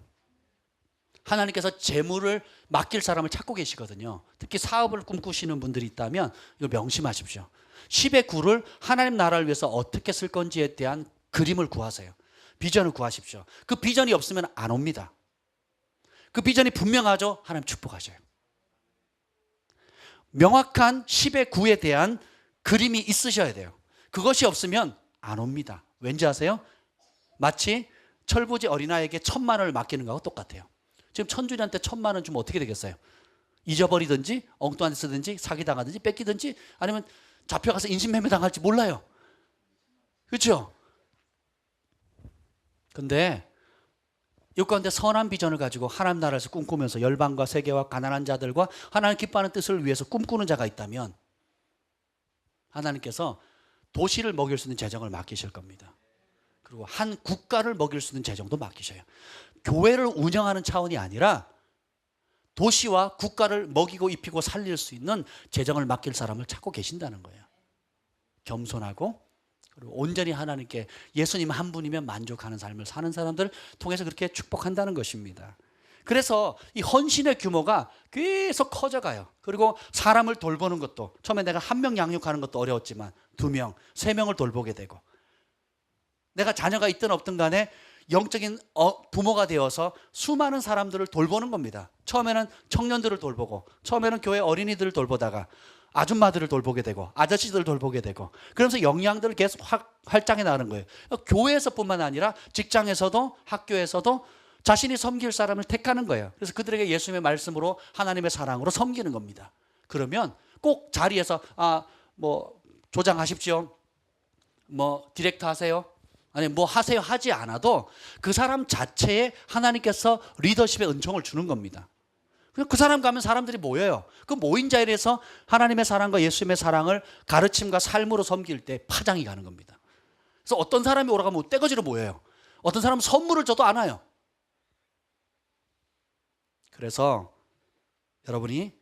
하나님께서 재물을 맡길 사람을 찾고 계시거든요. 특히 사업을 꿈꾸시는 분들이 있다면 이거 명심하십시오. 10의 9를 하나님 나라를 위해서 어떻게 쓸 건지에 대한 그림을 구하세요. 비전을 구하십시오. 그 비전이 없으면 안 옵니다. 그 비전이 분명하죠? 하나님 축복하셔요. 명확한 10의 9에 대한 그림이 있으셔야 돼요. 그것이 없으면 안 옵니다. 왠지 아세요? 마치 철부지 어린아이에게 1,000만 원을 맡기는 거하고 똑같아요. 지금 천준이한테 1,000만 원 주면 어떻게 되겠어요? 잊어버리든지 엉뚱한 데 쓰든지 사기당하든지 뺏기든지 아니면 잡혀가서 인신매매 당할지 몰라요. 그렇죠? 근데 이 가운데 선한 비전을 가지고 하나님 나라에서 꿈꾸면서 열방과 세계와 가난한 자들과 하나님 기뻐하는 뜻을 위해서 꿈꾸는 자가 있다면 하나님께서 도시를 먹일 수 있는 재정을 맡기실 겁니다. 그리고 한 국가를 먹일 수 있는 재정도 맡기셔요. 교회를 운영하는 차원이 아니라 도시와 국가를 먹이고 입히고 살릴 수 있는 재정을 맡길 사람을 찾고 계신다는 거예요. 겸손하고 그리고 온전히 하나님께 예수님 한 분이면 만족하는 삶을 사는 사람들을 통해서 그렇게 축복한다는 것입니다. 그래서 이 헌신의 규모가 계속 커져가요. 그리고 사람을 돌보는 것도 처음에 내가 1명 양육하는 것도 어려웠지만 2명, 3명을 돌보게 되고 내가 자녀가 있든 없든 간에 영적인 부모가 되어서 수많은 사람들을 돌보는 겁니다. 처음에는 청년들을 돌보고 처음에는 교회 어린이들을 돌보다가 아줌마들을 돌보게 되고 아저씨들을 돌보게 되고 그러면서 역량들을 계속 활장해 나가는 거예요. 교회에서뿐만 아니라 직장에서도 학교에서도 자신이 섬길 사람을 택하는 거예요. 그래서 그들에게 예수님의 말씀으로 하나님의 사랑으로 섬기는 겁니다. 그러면 꼭 자리에서 뭐 조장하십시오, 뭐 디렉터 하세요, 아니 뭐 하세요 하지 않아도 그 사람 자체에 하나님께서 리더십의 은총을 주는 겁니다. 그 사람 가면 사람들이 모여요. 그 모인 자리에서 하나님의 사랑과 예수님의 사랑을 가르침과 삶으로 섬길 때 파장이 가는 겁니다. 그래서 어떤 사람이 오라고 하면 떼거지로 모여요. 어떤 사람은 선물을 줘도 안 와요. 그래서 여러분이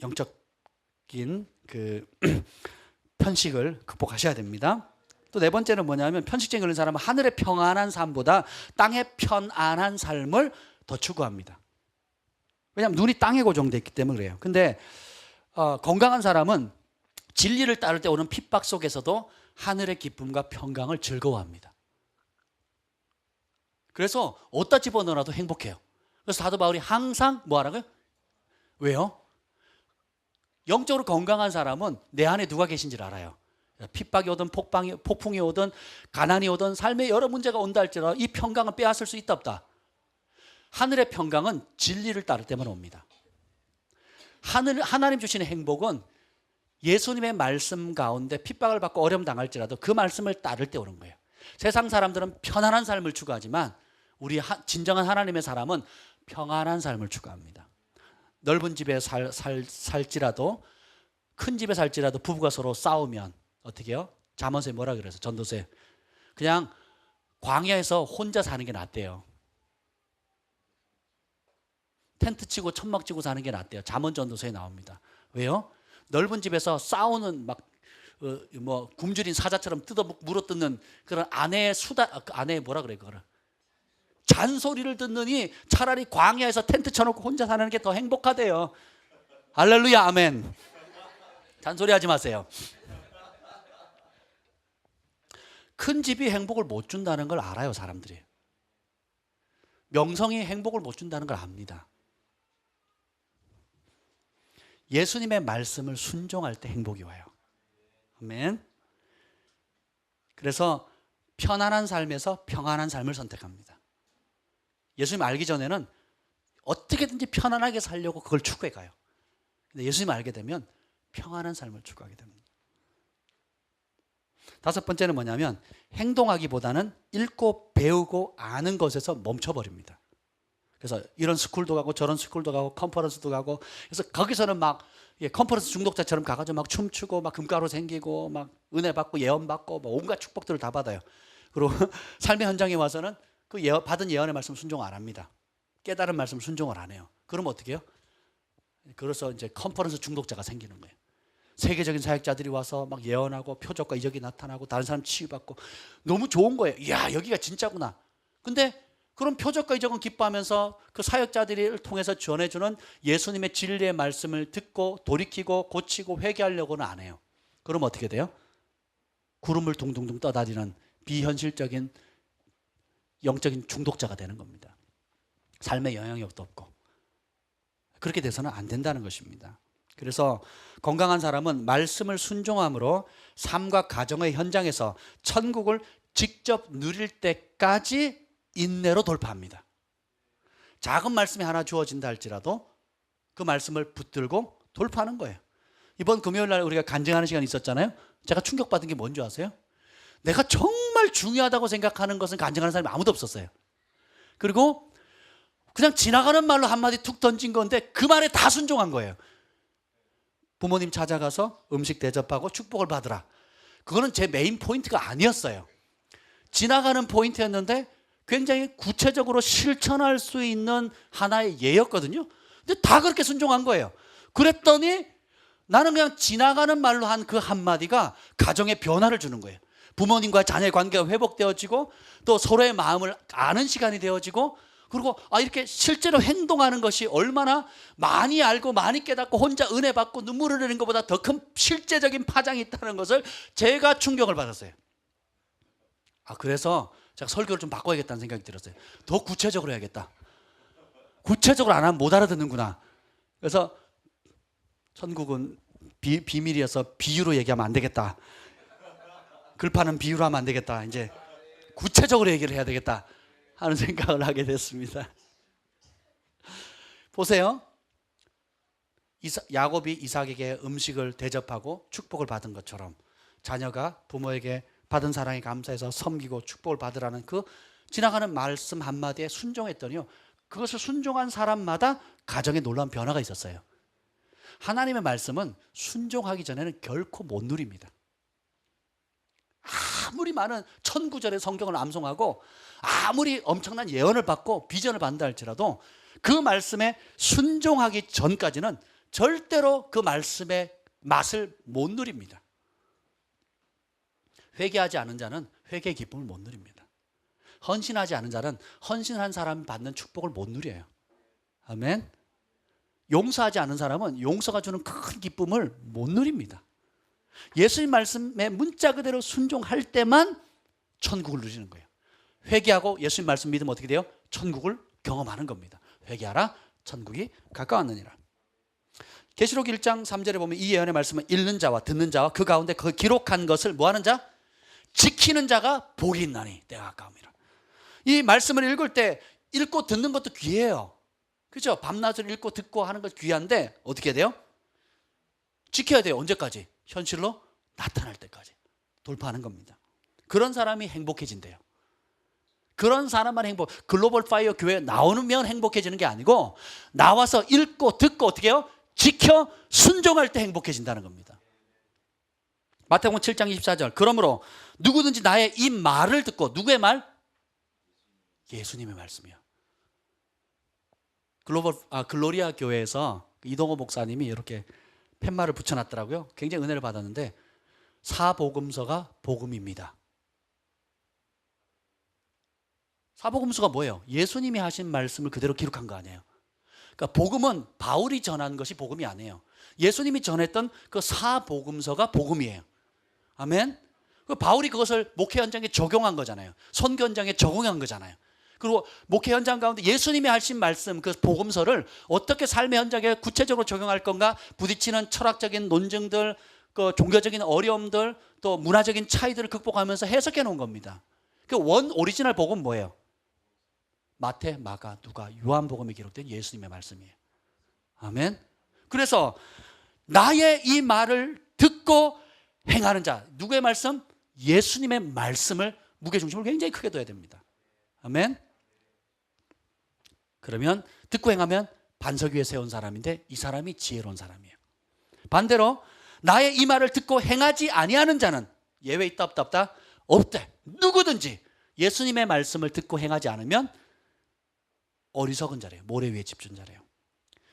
영적인 그 편식을 극복하셔야 됩니다. 또 네 번째는 뭐냐면 편식증이 걸린 사람은 하늘의 평안한 삶보다 땅의 편안한 삶을 더 추구합니다. 왜냐하면 눈이 땅에 고정되어 있기 때문에 그래요. 근데 건강한 사람은 진리를 따를 때 오는 핍박 속에서도 하늘의 기쁨과 평강을 즐거워합니다. 그래서 어디다 집어넣어도 행복해요. 그래서 사도 바울이 항상 뭐 하라고요? 왜요? 영적으로 건강한 사람은 내 안에 누가 계신지를 알아요. 핍박이 오든 폭풍이 오든 가난이 오든 삶에 여러 문제가 온다 할지라도 이 평강을 빼앗을 수 있다 없다? 하늘의 평강은 진리를 따를 때만 옵니다. 하나님 주시는 행복은 예수님의 말씀 가운데 핍박을 받고 어려움 당할지라도 그 말씀을 따를 때 오는 거예요. 세상 사람들은 편안한 삶을 추구하지만 우리 진정한 하나님의 사람은 평안한 삶을 추구합니다. 넓은 집에 살지라도 큰 집에 살지라도 부부가 서로 싸우면 어떻게 해요? 잠언서에 뭐라 그래서 전도서에 그냥 광야에서 혼자 사는 게 낫대요. 텐트 치고 천막 치고 사는 게 낫대요. 잠언 전도서에 나옵니다. 왜요? 넓은 집에서 싸우는 뭐 굶주린 사자처럼 물어뜯는 그런 아내의 뭐라 그래 그거를 잔소리를 듣느니 차라리 광야에서 텐트 쳐놓고 혼자 사는 게 더 행복하대요. 할렐루야 아멘. 잔소리 하지 마세요. 큰 집이 행복을 못 준다는 걸 알아요 사람들이. 명성이 행복을 못 준다는 걸 압니다. 예수님의 말씀을 순종할 때 행복이 와요. 아멘. 그래서 편안한 삶에서 평안한 삶을 선택합니다. 예수님 알기 전에는 어떻게든지 편안하게 살려고 그걸 추구해 가요. 근데 예수님 알게 되면 평안한 삶을 추구하게 됩니다. 다섯 번째는 뭐냐면 행동하기보다는 읽고 배우고 아는 것에서 멈춰버립니다. 그래서 이런 스쿨도 가고 저런 스쿨도 가고 컨퍼런스도 가고 그래서 거기서는 막 컨퍼런스 중독자처럼 가가지고 막 춤추고 막 금가루 생기고 막 은혜 받고 예언 받고 막 온갖 축복들을 다 받아요. 그리고 삶의 현장에 와서는 그 받은 예언의 말씀 순종 안 합니다. 깨달은 말씀 순종을 안 해요. 그러면 어떻게 해요? 그래서 이제 컨퍼런스 중독자가 생기는 거예요. 세계적인 사역자들이 와서 막 예언하고 표적과 이적이 나타나고 다른 사람 치유받고 너무 좋은 거예요. 이야, 여기가 진짜구나. 근데 그런 표적과 이적은 기뻐하면서 그 사역자들을 통해서 전해주는 예수님의 진리의 말씀을 듣고 돌이키고 고치고 회개하려고는 안 해요. 그럼 어떻게 돼요? 구름을 둥둥둥 떠다니는 비현실적인 영적인 중독자가 되는 겁니다. 삶에 영향력도 없고. 그렇게 돼서는 안 된다는 것입니다. 그래서 건강한 사람은 말씀을 순종함으로 삶과 가정의 현장에서 천국을 직접 누릴 때까지 인내로 돌파합니다. 작은 말씀이 하나 주어진다 할지라도 그 말씀을 붙들고 돌파하는 거예요. 이번 금요일 날 우리가 간증하는 시간이 있었잖아요. 제가 충격받은 게 뭔지 아세요? 내가 정말 중요하다고 생각하는 것은 간증하는 사람이 아무도 없었어요. 그리고 그냥 지나가는 말로 한마디 툭 던진 건데 그 말에 다 순종한 거예요. 부모님 찾아가서 음식 대접하고 축복을 받으라. 그거는 제 메인 포인트가 아니었어요. 지나가는 포인트였는데 굉장히 구체적으로 실천할 수 있는 하나의 예였거든요. 근데 다 그렇게 순종한 거예요. 그랬더니 나는 그냥 지나가는 말로 한 그 한마디가 가정에 변화를 주는 거예요. 부모님과 자녀의 관계가 회복되어지고 또 서로의 마음을 아는 시간이 되어지고 그리고 이렇게 실제로 행동하는 것이 얼마나 많이 알고 많이 깨닫고 혼자 은혜 받고 눈물을 흘리는 것보다 더 큰 실제적인 파장이 있다는 것을 제가 충격을 받았어요. 그래서 제가 설교를 좀 바꿔야겠다는 생각이 들었어요. 더 구체적으로 해야겠다. 구체적으로 안 하면 못 알아듣는구나. 그래서 천국은 비밀이어서 비유로 얘기하면 안 되겠다. 글파는 비유로 하면 안 되겠다. 이제 구체적으로 얘기를 해야 되겠다 하는 생각을 하게 됐습니다. 보세요. 야곱이 이삭에게 음식을 대접하고 축복을 받은 것처럼 자녀가 부모에게 받은 사랑에 감사해서 섬기고 축복을 받으라는 그 지나가는 말씀 한마디에 순종했더니요, 그것을 순종한 사람마다 가정에 놀라운 변화가 있었어요. 하나님의 말씀은 순종하기 전에는 결코 못 누립니다. 아무리 많은 천구절의 성경을 암송하고 아무리 엄청난 예언을 받고 비전을 받는다 할지라도 그 말씀에 순종하기 전까지는 절대로 그 말씀의 맛을 못 누립니다. 회개하지 않은 자는 회개의 기쁨을 못 누립니다. 헌신하지 않은 자는 헌신한 사람이 받는 축복을 못 누려요. 아멘. 용서하지 않은 사람은 용서가 주는 큰 기쁨을 못 누립니다. 예수님 말씀에 문자 그대로 순종할 때만 천국을 누리는 거예요. 회개하고 예수님 말씀 믿으면 어떻게 돼요? 천국을 경험하는 겁니다. 회개하라, 천국이 가까웠느니라. 계시록 1장 3절에 보면 이 예언의 말씀은 읽는 자와 듣는 자와 그 가운데 그 기록한 것을 뭐하는 자? 지키는 자가 복이 있나니 때가 가까움이라. 이 말씀을 읽을 때 읽고 듣는 것도 귀해요. 그렇죠? 밤낮을 읽고 듣고 하는 것 귀한데 어떻게 해야 돼요? 지켜야 돼요. 언제까지? 현실로 나타날 때까지 돌파하는 겁니다. 그런 사람이 행복해진대요. 그런 사람만 글로벌 파이어 교회에 나오면 행복해지는 게 아니고 나와서 읽고 듣고 어떻게 해요? 지켜 순종할 때 행복해진다는 겁니다. 마태복음 7장 24절 그러므로 누구든지 나의 이 말을 듣고 누구의 말? 예수님의 말씀이요. 글로리아 교회에서 이동호 목사님이 이렇게 팻말을 붙여놨더라고요. 굉장히 은혜를 받았는데 사복음서가 복음입니다. 사복음서가 뭐예요? 예수님이 하신 말씀을 그대로 기록한 거 아니에요. 그러니까 복음은 바울이 전한 것이 복음이 아니에요. 예수님이 전했던 그 사복음서가 복음이에요. 아멘. 바울이 그것을 목회 현장에 적용한 거잖아요. 선교 현장에 적용한 거잖아요. 그리고 목회 현장 가운데 예수님이 하신 말씀 그 복음서를 어떻게 삶의 현장에 구체적으로 적용할 건가 부딪히는 철학적인 논증들, 그 종교적인 어려움들, 또 문화적인 차이들을 극복하면서 해석해 놓은 겁니다. 그 원 오리지널 복음은 뭐예요? 마태, 마가, 누가, 요한복음에 기록된 예수님의 말씀이에요. 아멘. 그래서 나의 이 말을 듣고 행하는 자, 누구의 말씀? 예수님의 말씀을 무게중심을 굉장히 크게 둬야 됩니다. 아멘. 그러면 듣고 행하면 반석 위에 세운 사람인데 이 사람이 지혜로운 사람이에요. 반대로 나의 이 말을 듣고 행하지 아니하는 자는 예외 있다 없다 없다? 없대. 누구든지 예수님의 말씀을 듣고 행하지 않으면 어리석은 자래요. 모래 위에 집 준 자래요.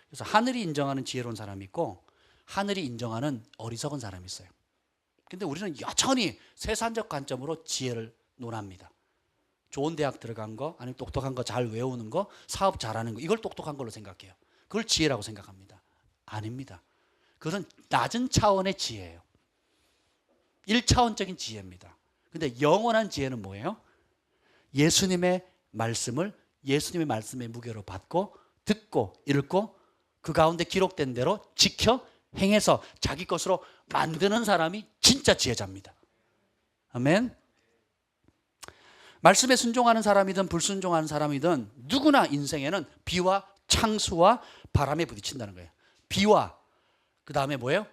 그래서 하늘이 인정하는 지혜로운 사람이 있고 하늘이 인정하는 어리석은 사람이 있어요. 근데 우리는 여전히 세상적 관점으로 지혜를 논합니다. 좋은 대학 들어간 거, 아니면 똑똑한 거 잘 외우는 거, 사업 잘하는 거, 이걸 똑똑한 걸로 생각해요. 그걸 지혜라고 생각합니다. 아닙니다. 그것은 낮은 차원의 지혜예요. 1차원적인 지혜입니다. 근데 영원한 지혜는 뭐예요? 예수님의 말씀을 예수님의 말씀의 무게로 받고 듣고 읽고 그 가운데 기록된 대로 지켜 행해서 자기 것으로 만드는 사람이 진짜 지혜자입니다. 아멘. 말씀에 순종하는 사람이든 불순종하는 사람이든 누구나 인생에는 비와 창수와 바람에 부딪힌다는 거예요. 비와 그 다음에 뭐예요?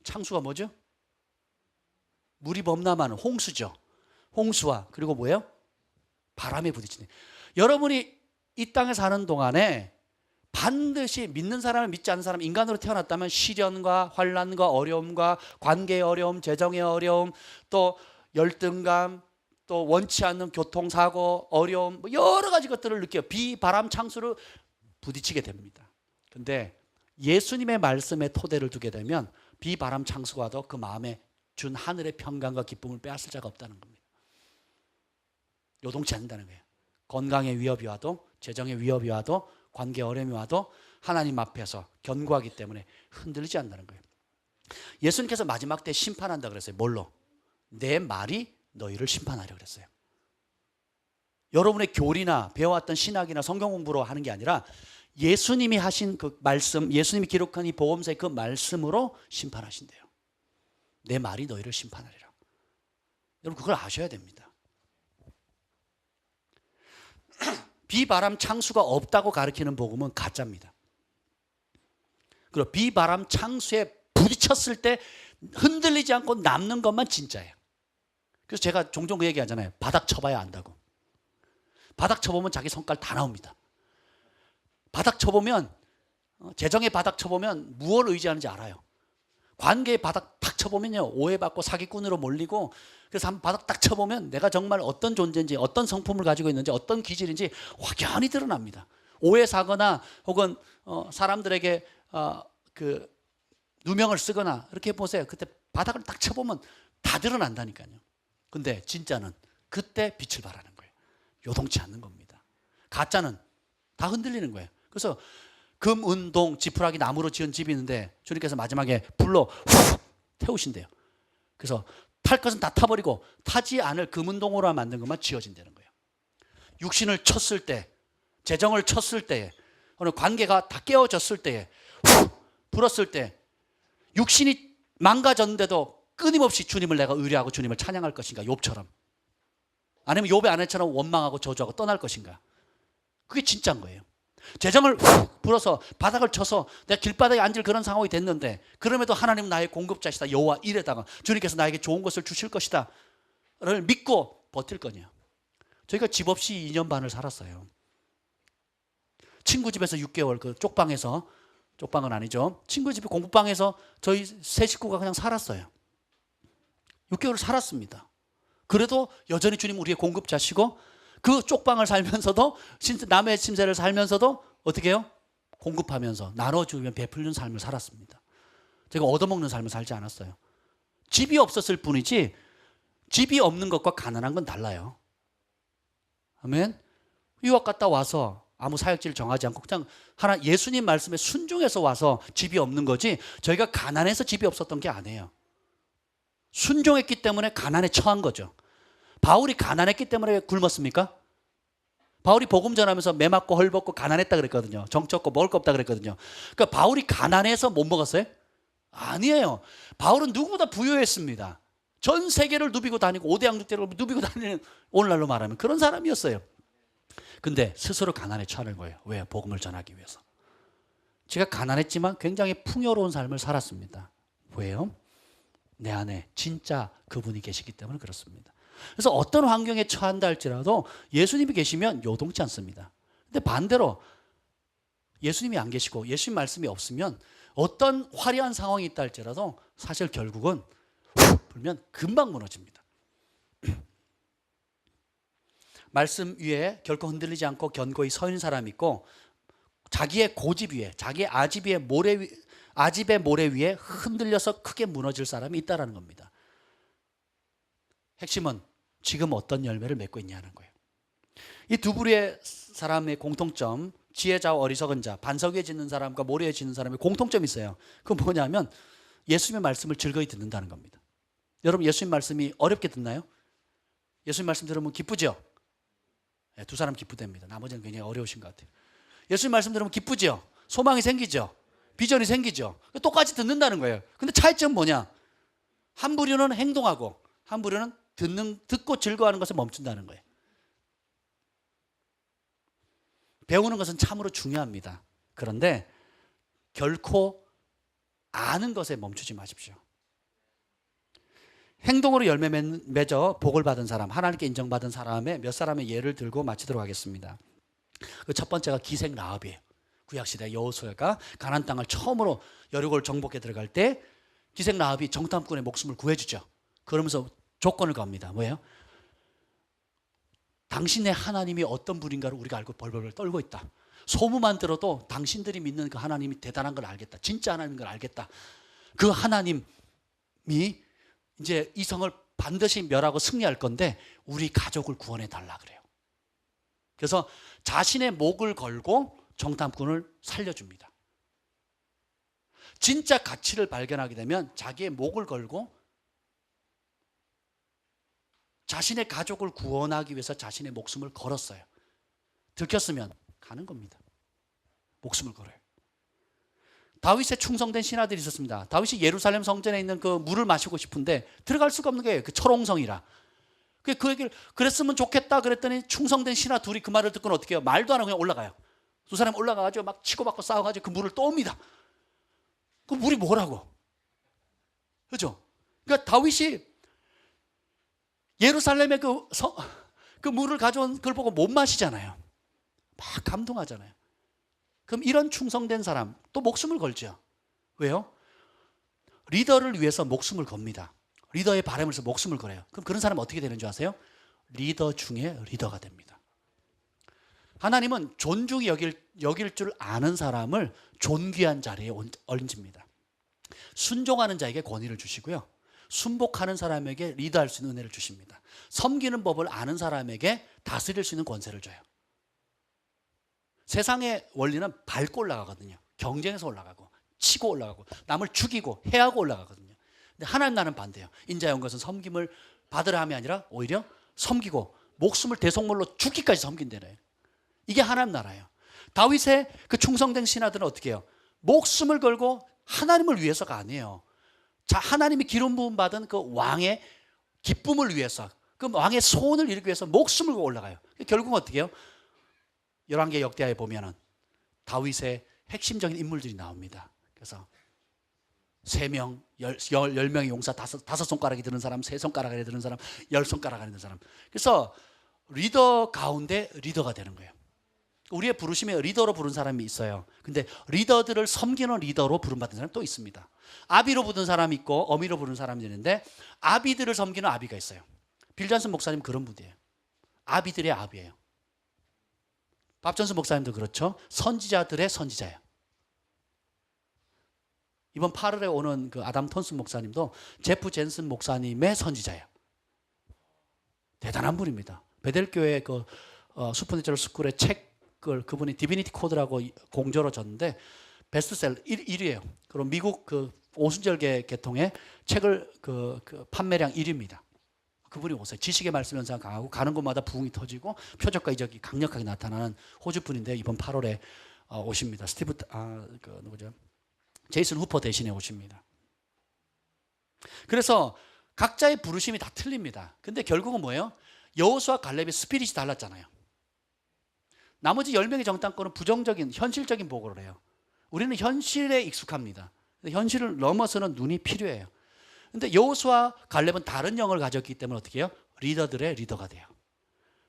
창수가 뭐죠? 물이 범람하는 홍수죠. 홍수와 그리고 뭐예요? 바람에 부딪히는. 여러분이 이 땅에 사는 동안에 반드시 믿는 사람을 믿지 않는 사람, 인간으로 태어났다면 시련과 환난과 어려움과 관계의 어려움, 재정의 어려움, 또 열등감, 또 원치 않는 교통사고, 어려움, 여러 가지 것들을 느껴요. 비, 바람, 창수를 부딪히게 됩니다. 근데 예수님의 말씀에 토대를 두게 되면 비, 바람, 창수가 와도 그 마음에 준 하늘의 평강과 기쁨을 빼앗을 자가 없다는 겁니다. 요동치 않는다는 거예요. 건강의 위협이 와도, 재정의 위협이 와도, 관계 어려움이 와도 하나님 앞에서 견고하기 때문에 흔들리지 않는다는 거예요. 예수님께서 마지막 때 심판한다 그랬어요. 뭘로? 내 말이 너희를 심판하려고 그랬어요. 여러분의 교리나 배워왔던 신학이나 성경 공부로 하는 게 아니라 예수님이 하신 그 말씀, 예수님이 기록한 이 복음서의 그 말씀으로 심판하신대요. 내 말이 너희를 심판하리라. 여러분 그걸 아셔야 됩니다. 비바람 창수가 없다고 가르치는 복음은 가짜입니다. 그리고 비바람 창수에 부딪혔을 때 흔들리지 않고 남는 것만 진짜예요. 그래서 제가 종종 그 얘기 하잖아요. 바닥 쳐봐야 안다고. 바닥 쳐보면 자기 성깔 다 나옵니다. 바닥 쳐보면, 재정의 바닥 쳐보면 무엇을 의지하는지 알아요. 관계의 바닥 탁 쳐보면요, 오해받고 사기꾼으로 몰리고, 그래서 한 바닥 딱 쳐보면 내가 정말 어떤 존재인지, 어떤 성품을 가지고 있는지, 어떤 기질인지 확연히 드러납니다. 오해 사거나 혹은 사람들에게 그 누명을 쓰거나 이렇게 보세요. 그때 바닥을 딱 쳐보면 다 드러난다니까요. 근데 진짜는 그때 빛을 발하는 거예요. 요동치 않는 겁니다. 가짜는 다 흔들리는 거예요. 그래서 금, 은, 동, 지푸라기 나무로 지은 집이 있는데 주님께서 마지막에 불로 훅 태우신대요. 그래서 탈 것은 다 타버리고 타지 않을 금은동으로 만든 것만 지어진다는 거예요. 육신을 쳤을 때, 재정을 쳤을 때에, 어느 관계가 다 깨어졌을 때에, 훅 불었을 때 육신이 망가졌는데도 끊임없이 주님을 내가 의뢰하고 주님을 찬양할 것인가? 욥처럼. 아니면 욥의 아내처럼 원망하고 저주하고 떠날 것인가? 그게 진짜인 거예요. 재정을 훅 불어서 바닥을 쳐서 내가 길바닥에 앉을 그런 상황이 됐는데 그럼에도 하나님은 나의 공급자시다. 여호와 이레다가 주님께서 나에게 좋은 것을 주실 것이다 를 믿고 버틸 거냐. 저희가 집 없이 2년 반을 살았어요. 친구 집에서 6개월 그 쪽방에서, 쪽방은 아니죠, 친구 집에 공부방에서 저희 세 식구가 그냥 살았어요. 6개월을 살았습니다. 그래도 여전히 주님 우리의 공급자시고 그 쪽방을 살면서도 남의 침세를 살면서도 어떻게 해요? 공급하면서 나눠주면 베풀는 삶을 살았습니다. 제가 얻어먹는 삶을 살지 않았어요. 집이 없었을 뿐이지 집이 없는 것과 가난한 건 달라요. 아멘. 유학 갔다 와서 아무 사역지를 정하지 않고 그냥 하나 예수님 말씀에 순종해서 와서 집이 없는 거지 저희가 가난해서 집이 없었던 게 아니에요. 순종했기 때문에 가난에 처한 거죠. 바울이 가난했기 때문에 굶었습니까? 바울이 복음 전하면서 매 맞고 헐벗고 가난했다 그랬거든요. 정처없고 먹을 거 없다 그랬거든요. 그러니까 바울이 가난해서 못 먹었어요? 아니에요. 바울은 누구보다 부유했습니다. 전 세계를 누비고 다니고 5대 양육대를 누비고 다니는, 오늘날로 말하면 그런 사람이었어요. 근데 스스로 가난에 처하는 거예요. 왜? 복음을 전하기 위해서. 제가 가난했지만 굉장히 풍요로운 삶을 살았습니다. 왜요? 내 안에 진짜 그분이 계시기 때문에 그렇습니다. 그래서 어떤 환경에 처한다 할지라도 예수님이 계시면 요동치 않습니다. 근데 반대로 예수님이 안 계시고 예수님 말씀이 없으면 어떤 화려한 상황이 있다 할지라도 사실 결국은 훅 불면 금방 무너집니다. 말씀 위에 결코 흔들리지 않고 견고히 서 있는 사람이 있고, 자기의 고집 위에, 자기의 아집의 모래 위에 흔들려서 크게 무너질 사람이 있다는 겁니다. 핵심은 지금 어떤 열매를 맺고 있냐는 거예요. 이 두 부류의 사람의 공통점, 지혜자와 어리석은 자, 반석 위에 짓는 사람과 모래 위에 짓는 사람의 공통점이 있어요. 그건 뭐냐면 예수님의 말씀을 즐거이 듣는다는 겁니다. 여러분, 예수님 말씀이 어렵게 듣나요? 예수님 말씀 들으면 기쁘죠? 네, 두 사람 기쁘답니다. 나머지는 굉장히 어려우신 것 같아요. 예수님 말씀 들으면 기쁘죠? 소망이 생기죠? 비전이 생기죠? 똑같이 듣는다는 거예요. 근데 차이점은 뭐냐? 한 부류는 행동하고 한 부류는 듣고 즐거워하는 것을 멈춘다는 거예요. 배우는 것은 참으로 중요합니다. 그런데 결코 아는 것에 멈추지 마십시오. 행동으로 열매 맺어 복을 받은 사람, 하나님께 인정받은 사람의 몇 사람의 예를 들고 마치도록 하겠습니다. 그 첫 번째가 기생 라합이에요. 구약시대 여호수아가 가나안 땅을 처음으로 여리고를 정복해 들어갈 때 기생 라합이 정탐꾼의 목숨을 구해주죠. 그러면서 조건을 겁니다. 뭐예요? 당신의 하나님이 어떤 분인가를 우리가 알고 벌벌 떨고 있다. 소문만 들어도 당신들이 믿는 그 하나님이 대단한 걸 알겠다. 진짜 하나님인 걸 알겠다. 그 하나님이 이제 이 성을 반드시 멸하고 승리할 건데 우리 가족을 구원해 달라 그래요. 그래서 자신의 목을 걸고 정탐꾼을 살려줍니다. 진짜 가치를 발견하게 되면 자기의 목을 걸고 자신의 가족을 구원하기 위해서 자신의 목숨을 걸었어요. 들켰으면 가는 겁니다. 목숨을 걸어요. 다윗의 충성된 신하들이 있었습니다. 다윗이 예루살렘 성전에 있는 그 물을 마시고 싶은데 들어갈 수가 없는 거예요. 그 초롱성이라. 그 얘기를 그랬으면 좋겠다 그랬더니 충성된 신하 둘이 그 말을 듣고는 어떻게 해요? 말도 안 하고 그냥 올라가요. 두 사람이 올라가가지고 막 치고받고 싸워가지고 그 물을 또 옵니다. 그 물이 뭐라고? 그죠? 그러니까 다윗이 예루살렘의 그 물을 가져온 걸 보고 못 마시잖아요. 막 감동하잖아요. 그럼 이런 충성된 사람 또 목숨을 걸죠. 왜요? 리더를 위해서 목숨을 겁니다. 리더의 바람을 위해서 목숨을 걸어요. 그럼 그런 사람은 어떻게 되는 줄 아세요? 리더 중에 리더가 됩니다. 하나님은 존중히 여길 줄 아는 사람을 존귀한 자리에 얹습니다. 순종하는 자에게 권위를 주시고요. 순복하는 사람에게 리드할 수 있는 은혜를 주십니다. 섬기는 법을 아는 사람에게 다스릴 수 있는 권세를 줘요. 세상의 원리는 밟고 올라가거든요. 경쟁해서 올라가고 치고 올라가고 남을 죽이고 해하고 올라가거든요. 근데 하나님 나라는 반대예요. 인자의 온 것은 섬김을 받으라 함이 아니라 오히려 섬기고 목숨을 대속물로 죽기까지 섬긴다네요. 이게 하나님 나라예요. 다윗의 그 충성된 신하들은 어떻게 해요? 목숨을 걸고 하나님을 위해서가 아니에요. 자, 하나님이 기름 부음 받은 그 왕의 기쁨을 위해서, 그 왕의 소원을 이루기 위해서 목숨을 걸고 올라가요. 결국은 어떻게 해요? 열왕기 역대하에 보면은 다윗의 핵심적인 인물들이 나옵니다. 그래서 3명, 10명의 용사, 5손가락이 드는 사람, 3손가락이 드는 사람, 10손가락이 드는 사람. 그래서 리더 가운데 리더가 되는 거예요. 우리의 부르심에 리더로 부른 사람이 있어요. 근데 리더들을 섬기는 리더로 부름받은 사람이 또 있습니다. 아비로 부른 사람이 있고 어미로 부른 사람이 있는데 아비들을 섬기는 아비가 있어요. 빌 존슨 목사님 그런 분이에요. 아비들의 아비예요. 밥 존슨 목사님도 그렇죠. 선지자들의 선지자예요. 이번 8월에 오는 그 아담 톤슨 목사님도 제프 젠슨 목사님의 선지자예요. 대단한 분입니다. 베델교회 그 수퍼내처럴 스쿨의 책을 그분이 디비니티 코드라고 공저로 줬는데 베스트셀러 1위예요. 그리고 미국 그 오순절계 계통의 책을 그 판매량 1위입니다. 그분이 오세요. 지식의 말씀 현상 강하고 가는 곳마다 부흥이 터지고 표적과 이적이 강력하게 나타나는 호주 분인데 이번 8월에 오십니다. 누구죠? 제이슨 후퍼 대신에 오십니다. 그래서 각자의 부르심이 다 틀립니다. 근데 결국은 뭐예요? 여호수아 갈렙의 스피릿이 달랐잖아요. 나머지 10명의 정탐꾼은 부정적인 현실적인 보고를 해요. 우리는 현실에 익숙합니다. 현실을 넘어서는 눈이 필요해요. 근데 여호수아 갈렙은 다른 영을 가졌기 때문에 어떻게 해요? 리더들의 리더가 돼요.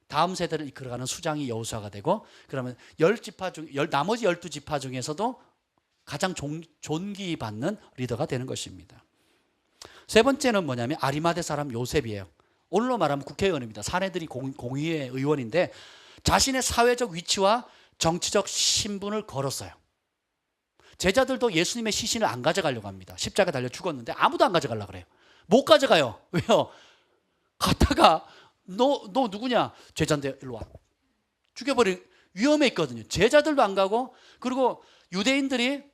다음 세대를 이끌어가는 수장이 여호수아가 되고, 그러면 나머지 12지파 중에서도 가장 존귀받는 리더가 되는 것입니다. 세 번째는 뭐냐면 아리마대 사람 요셉이에요. 오늘로 말하면 국회의원입니다. 사내들이 공의회 의원인데 자신의 사회적 위치와 정치적 신분을 걸었어요. 제자들도 예수님의 시신을 안 가져가려고 합니다. 십자가 달려 죽었는데 아무도 안 가져가려고 그래요. 못 가져가요. 왜요? 갔다가 너 누구냐? 제자인데 일로 와. 죽여버릴 위험에 있거든요. 제자들도 안 가고, 그리고 유대인들이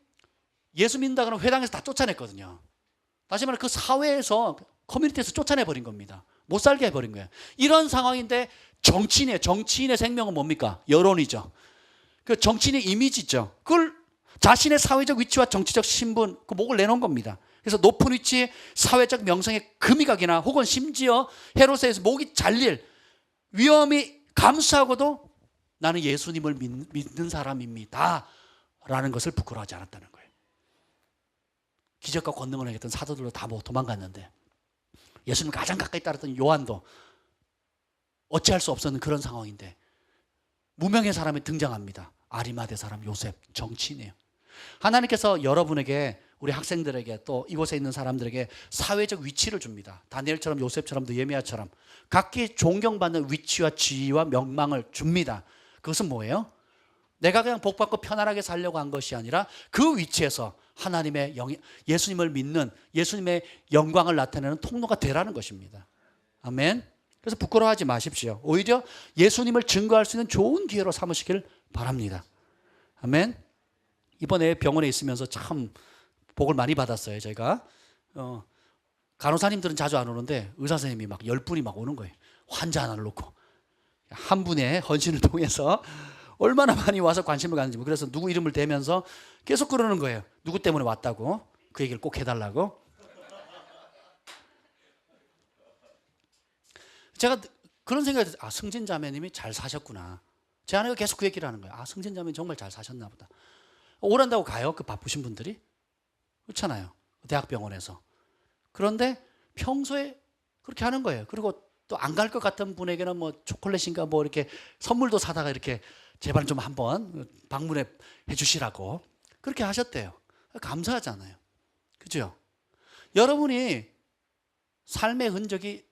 예수 믿는다 그러면 회당에서 다 쫓아냈거든요. 다시 말해 그 사회에서, 커뮤니티에서 쫓아내버린 겁니다. 못 살게 해버린 거예요. 이런 상황인데 정치인이에요. 정치인의 생명은 뭡니까? 여론이죠. 그 정치인의 이미지죠. 그걸 자신의 사회적 위치와 정치적 신분, 그 목을 내놓은 겁니다. 그래서 높은 위치, 사회적 명성에 금이 가기나 혹은 심지어 헤롯에서 목이 잘릴 위험이 감수하고도 나는 예수님을 믿는 사람입니다 라는 것을 부끄러워하지 않았다는 거예요. 기적과 권능을 행했던 사도들도 다 도망갔는데 예수님을 가장 가까이 따랐던 요한도 어찌할 수 없었는 그런 상황인데 무명의 사람이 등장합니다. 아리마대 사람 요셉, 정치인이에요. 하나님께서 여러분에게, 우리 학생들에게, 또 이곳에 있는 사람들에게 사회적 위치를 줍니다. 다니엘처럼, 요셉처럼, 느헤미야처럼 각기 존경받는 위치와 지위와 명망을 줍니다. 그것은 뭐예요? 내가 그냥 복받고 편안하게 살려고 한 것이 아니라 그 위치에서 하나님의 예수님을 믿는, 예수님의 영광을 나타내는 통로가 되라는 것입니다. 아멘. 그래서 부끄러워하지 마십시오. 오히려 예수님을 증거할 수 있는 좋은 기회로 삼으시길 바랍니다. 아멘. 이번에 병원에 있으면서 참 복을 많이 받았어요. 제가 간호사님들은 자주 안 오는데 의사 선생님이 막 10분이 막 오는 거예요. 환자 하나를 놓고 한 분의 헌신을 통해서 얼마나 많이 와서 관심을 갖는지. 그래서 누구 이름을 대면서 계속 그러는 거예요. 누구 때문에 왔다고, 그 얘기를 꼭 해달라고. 제가 그런 생각이 들어요. 아, 승진자매님이 잘 사셨구나. 제 아내가 계속 그 얘기를 하는 거예요. 아, 승진자매님 정말 잘 사셨나 보다. 오란다고 가요? 그 바쁘신 분들이? 그렇잖아요. 대학병원에서. 그런데 평소에 그렇게 하는 거예요. 그리고 또 안 갈 것 같은 분에게는 뭐 초콜릿인가 뭐 이렇게 선물도 사다가 이렇게 제발 좀 한번 방문해 주시라고 그렇게 하셨대요. 감사하잖아요. 그죠? 여러분이 삶의 흔적이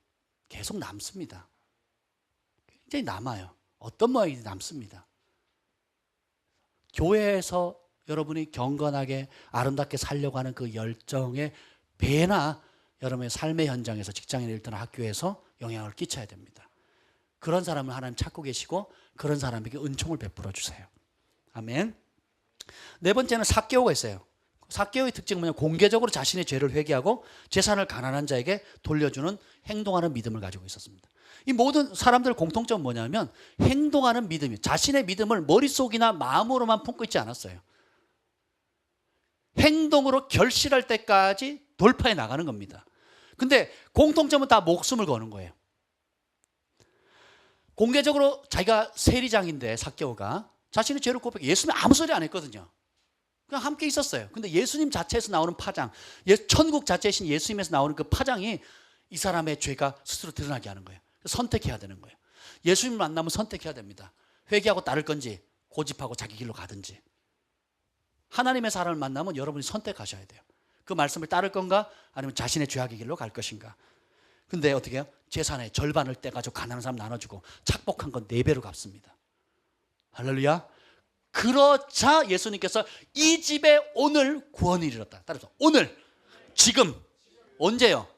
계속 남습니다. 굉장히 남아요. 어떤 모양인지 남습니다. 교회에서 여러분이 경건하게 아름답게 살려고 하는 그 열정의 배나 여러분의 삶의 현장에서, 직장인에 일터나 학교에서 영향을 끼쳐야 됩니다. 그런 사람을 하나님 찾고 계시고 그런 사람에게 은총을 베풀어 주세요. 아멘. 네 번째는 삭개오가 있어요. 삭개오의 특징은 뭐냐면 공개적으로 자신의 죄를 회개하고 재산을 가난한 자에게 돌려주는 행동하는 믿음을 가지고 있었습니다. 이 모든 사람들 공통점은 뭐냐면 행동하는 믿음이, 자신의 믿음을 머릿속이나 마음으로만 품고 있지 않았어요. 행동으로 결실할 때까지 돌파해 나가는 겁니다. 근데 공통점은 다 목숨을 거는 거예요. 공개적으로 자기가 세리장인데 삭개오가 자신의 죄를 고백해 예수님 아무 소리 안 했거든요. 그냥 함께 있었어요. 근데 예수님 자체에서 나오는 파장, 천국 자체이신 예수님에서 나오는 그 파장이 이 사람의 죄가 스스로 드러나게 하는 거예요. 선택해야 되는 거예요. 예수님을 만나면 선택해야 됩니다. 회개하고 따를 건지 고집하고 자기 길로 가든지. 하나님의 사람을 만나면 여러분이 선택하셔야 돼요. 그 말씀을 따를 건가 아니면 자신의 죄악의 길로 갈 것인가. 근데 어떻게 해요? 재산의 절반을 떼가지고 가난한 사람 나눠주고 착복한 건 4배로 갚습니다. 할렐루야. 그러자 예수님께서 이 집에 오늘 구원이 이르렀다. 따라서 오늘, 지금, 언제요?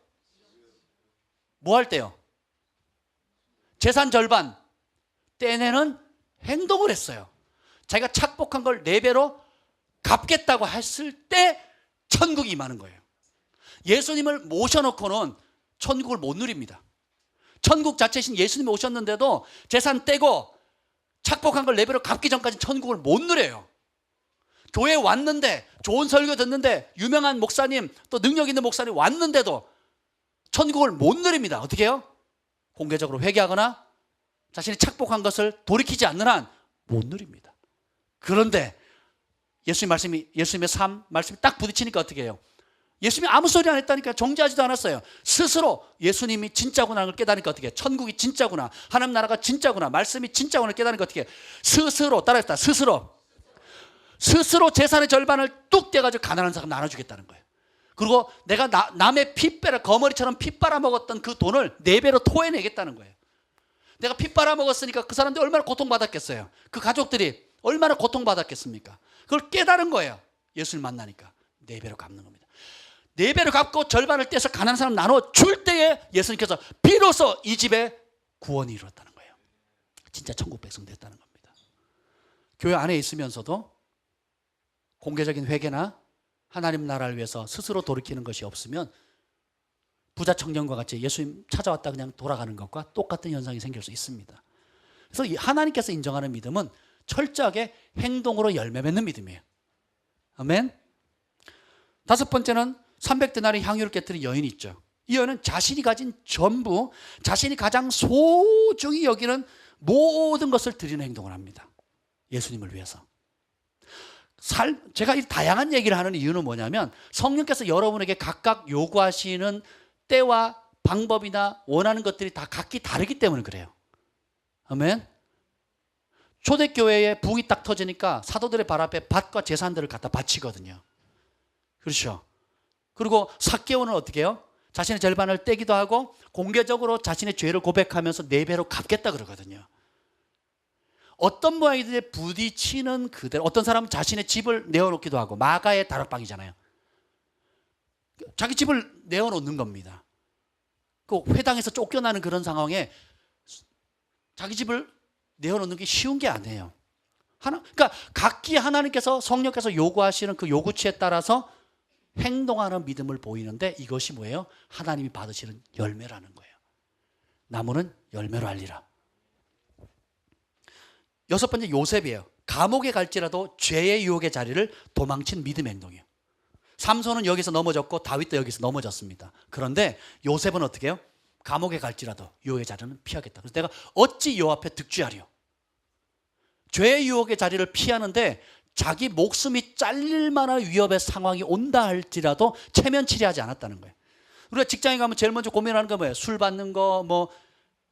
뭐 할 때요? 재산 절반 떼내는 행동을 했어요. 자기가 착복한 걸 4배로 갚겠다고 했을 때 천국이 임하는 거예요. 예수님을 모셔놓고는 천국을 못 누립니다. 천국 자체이신 예수님이 오셨는데도 재산 떼고 착복한 걸 4배로 갚기 전까지 천국을 못 누려요. 교회에 왔는데, 좋은 설교 듣는데, 유명한 목사님, 또 능력 있는 목사님 왔는데도 천국을 못 누립니다. 어떻게 해요? 공개적으로 회개하거나 자신이 착복한 것을 돌이키지 않는 한 못 누립니다. 그런데 예수님의 삶 말씀이 딱 부딪히니까 어떻게 해요? 예수님이 아무 소리 안 했다니까. 정죄하지도 않았어요. 스스로 예수님이 진짜구나 를 깨달으니까 어떻게 해요? 천국이 진짜구나, 하나님 나라가 진짜구나, 말씀이 진짜구나 깨달으니까 어떻게 해요? 스스로, 따라했다, 스스로 재산의 절반을 뚝 떼가지고 가난한 사람 나눠주겠다는 거예요. 그리고 내가 남의 거머리처럼 피 빨아먹었던 그 돈을 4배로 토해내겠다는 거예요. 내가 피 빨아먹었으니까 그 사람들이 얼마나 고통받았겠어요. 그 가족들이 얼마나 고통받았겠습니까? 그걸 깨달은 거예요. 예수를 만나니까 4배로 갚는 겁니다. 4배로 갚고 절반을 떼서 가난한 사람 나눠 줄 때에 예수님께서 비로소 이 집에 구원이 이루어졌다는 거예요. 진짜 천국 백성 됐다는 겁니다. 교회 안에 있으면서도 공개적인 회개나 하나님 나라를 위해서 스스로 돌이키는 것이 없으면 부자 청년과 같이 예수님 찾아왔다 그냥 돌아가는 것과 똑같은 현상이 생길 수 있습니다. 그래서 하나님께서 인정하는 믿음은 철저하게 행동으로 열매 맺는 믿음이에요. 아멘. 5번째는 300데나리 향유를 깨뜨린 여인이 있죠. 이 여인은 자신이 가진 전부, 자신이 가장 소중히 여기는 모든 것을 드리는 행동을 합니다. 예수님을 위해서. 제가 이 다양한 얘기를 하는 이유는 뭐냐면 성령께서 여러분에게 각각 요구하시는 때와 방법이나 원하는 것들이 다 각기 다르기 때문에 그래요. 아멘. 초대교회에 붕이 딱 터지니까 사도들의 발 앞에 밭과 재산들을 갖다 바치거든요. 그렇죠. 그리고 삭개오는 어떻게 해요? 자신의 절반을 떼기도 하고 공개적으로 자신의 죄를 고백하면서 4배로 갚겠다 그러거든요. 어떤 모양이든지 부딪히는 그대로, 어떤 사람은 자신의 집을 내어놓기도 하고, 마가의 다락방이잖아요. 자기 집을 내어놓는 겁니다. 그 회당에서 쫓겨나는 그런 상황에 자기 집을 내어놓는 게 쉬운 게 아니에요. 그러니까 각기 하나님께서 성령께서 요구하시는 그 요구치에 따라서 행동하는 믿음을 보이는데 이것이 뭐예요? 하나님이 받으시는 열매라는 거예요. 나무는 열매로 알리라. 6번째 요셉이에요. 감옥에 갈지라도 죄의 유혹의 자리를 도망친 믿음의 행동이에요. 삼손은 여기서 넘어졌고 다윗도 여기서 넘어졌습니다. 그런데 요셉은 어떻게 해요? 감옥에 갈지라도 유혹의 자리는 피하겠다. 그래서 내가 어찌 요 앞에 득주하리요? 죄의 유혹의 자리를 피하는데 자기 목숨이 잘릴 만한 위협의 상황이 온다 할지라도 체면치레하지 않았다는 거예요. 우리가 직장에 가면 제일 먼저 고민하는 거 뭐예요? 술 받는 거,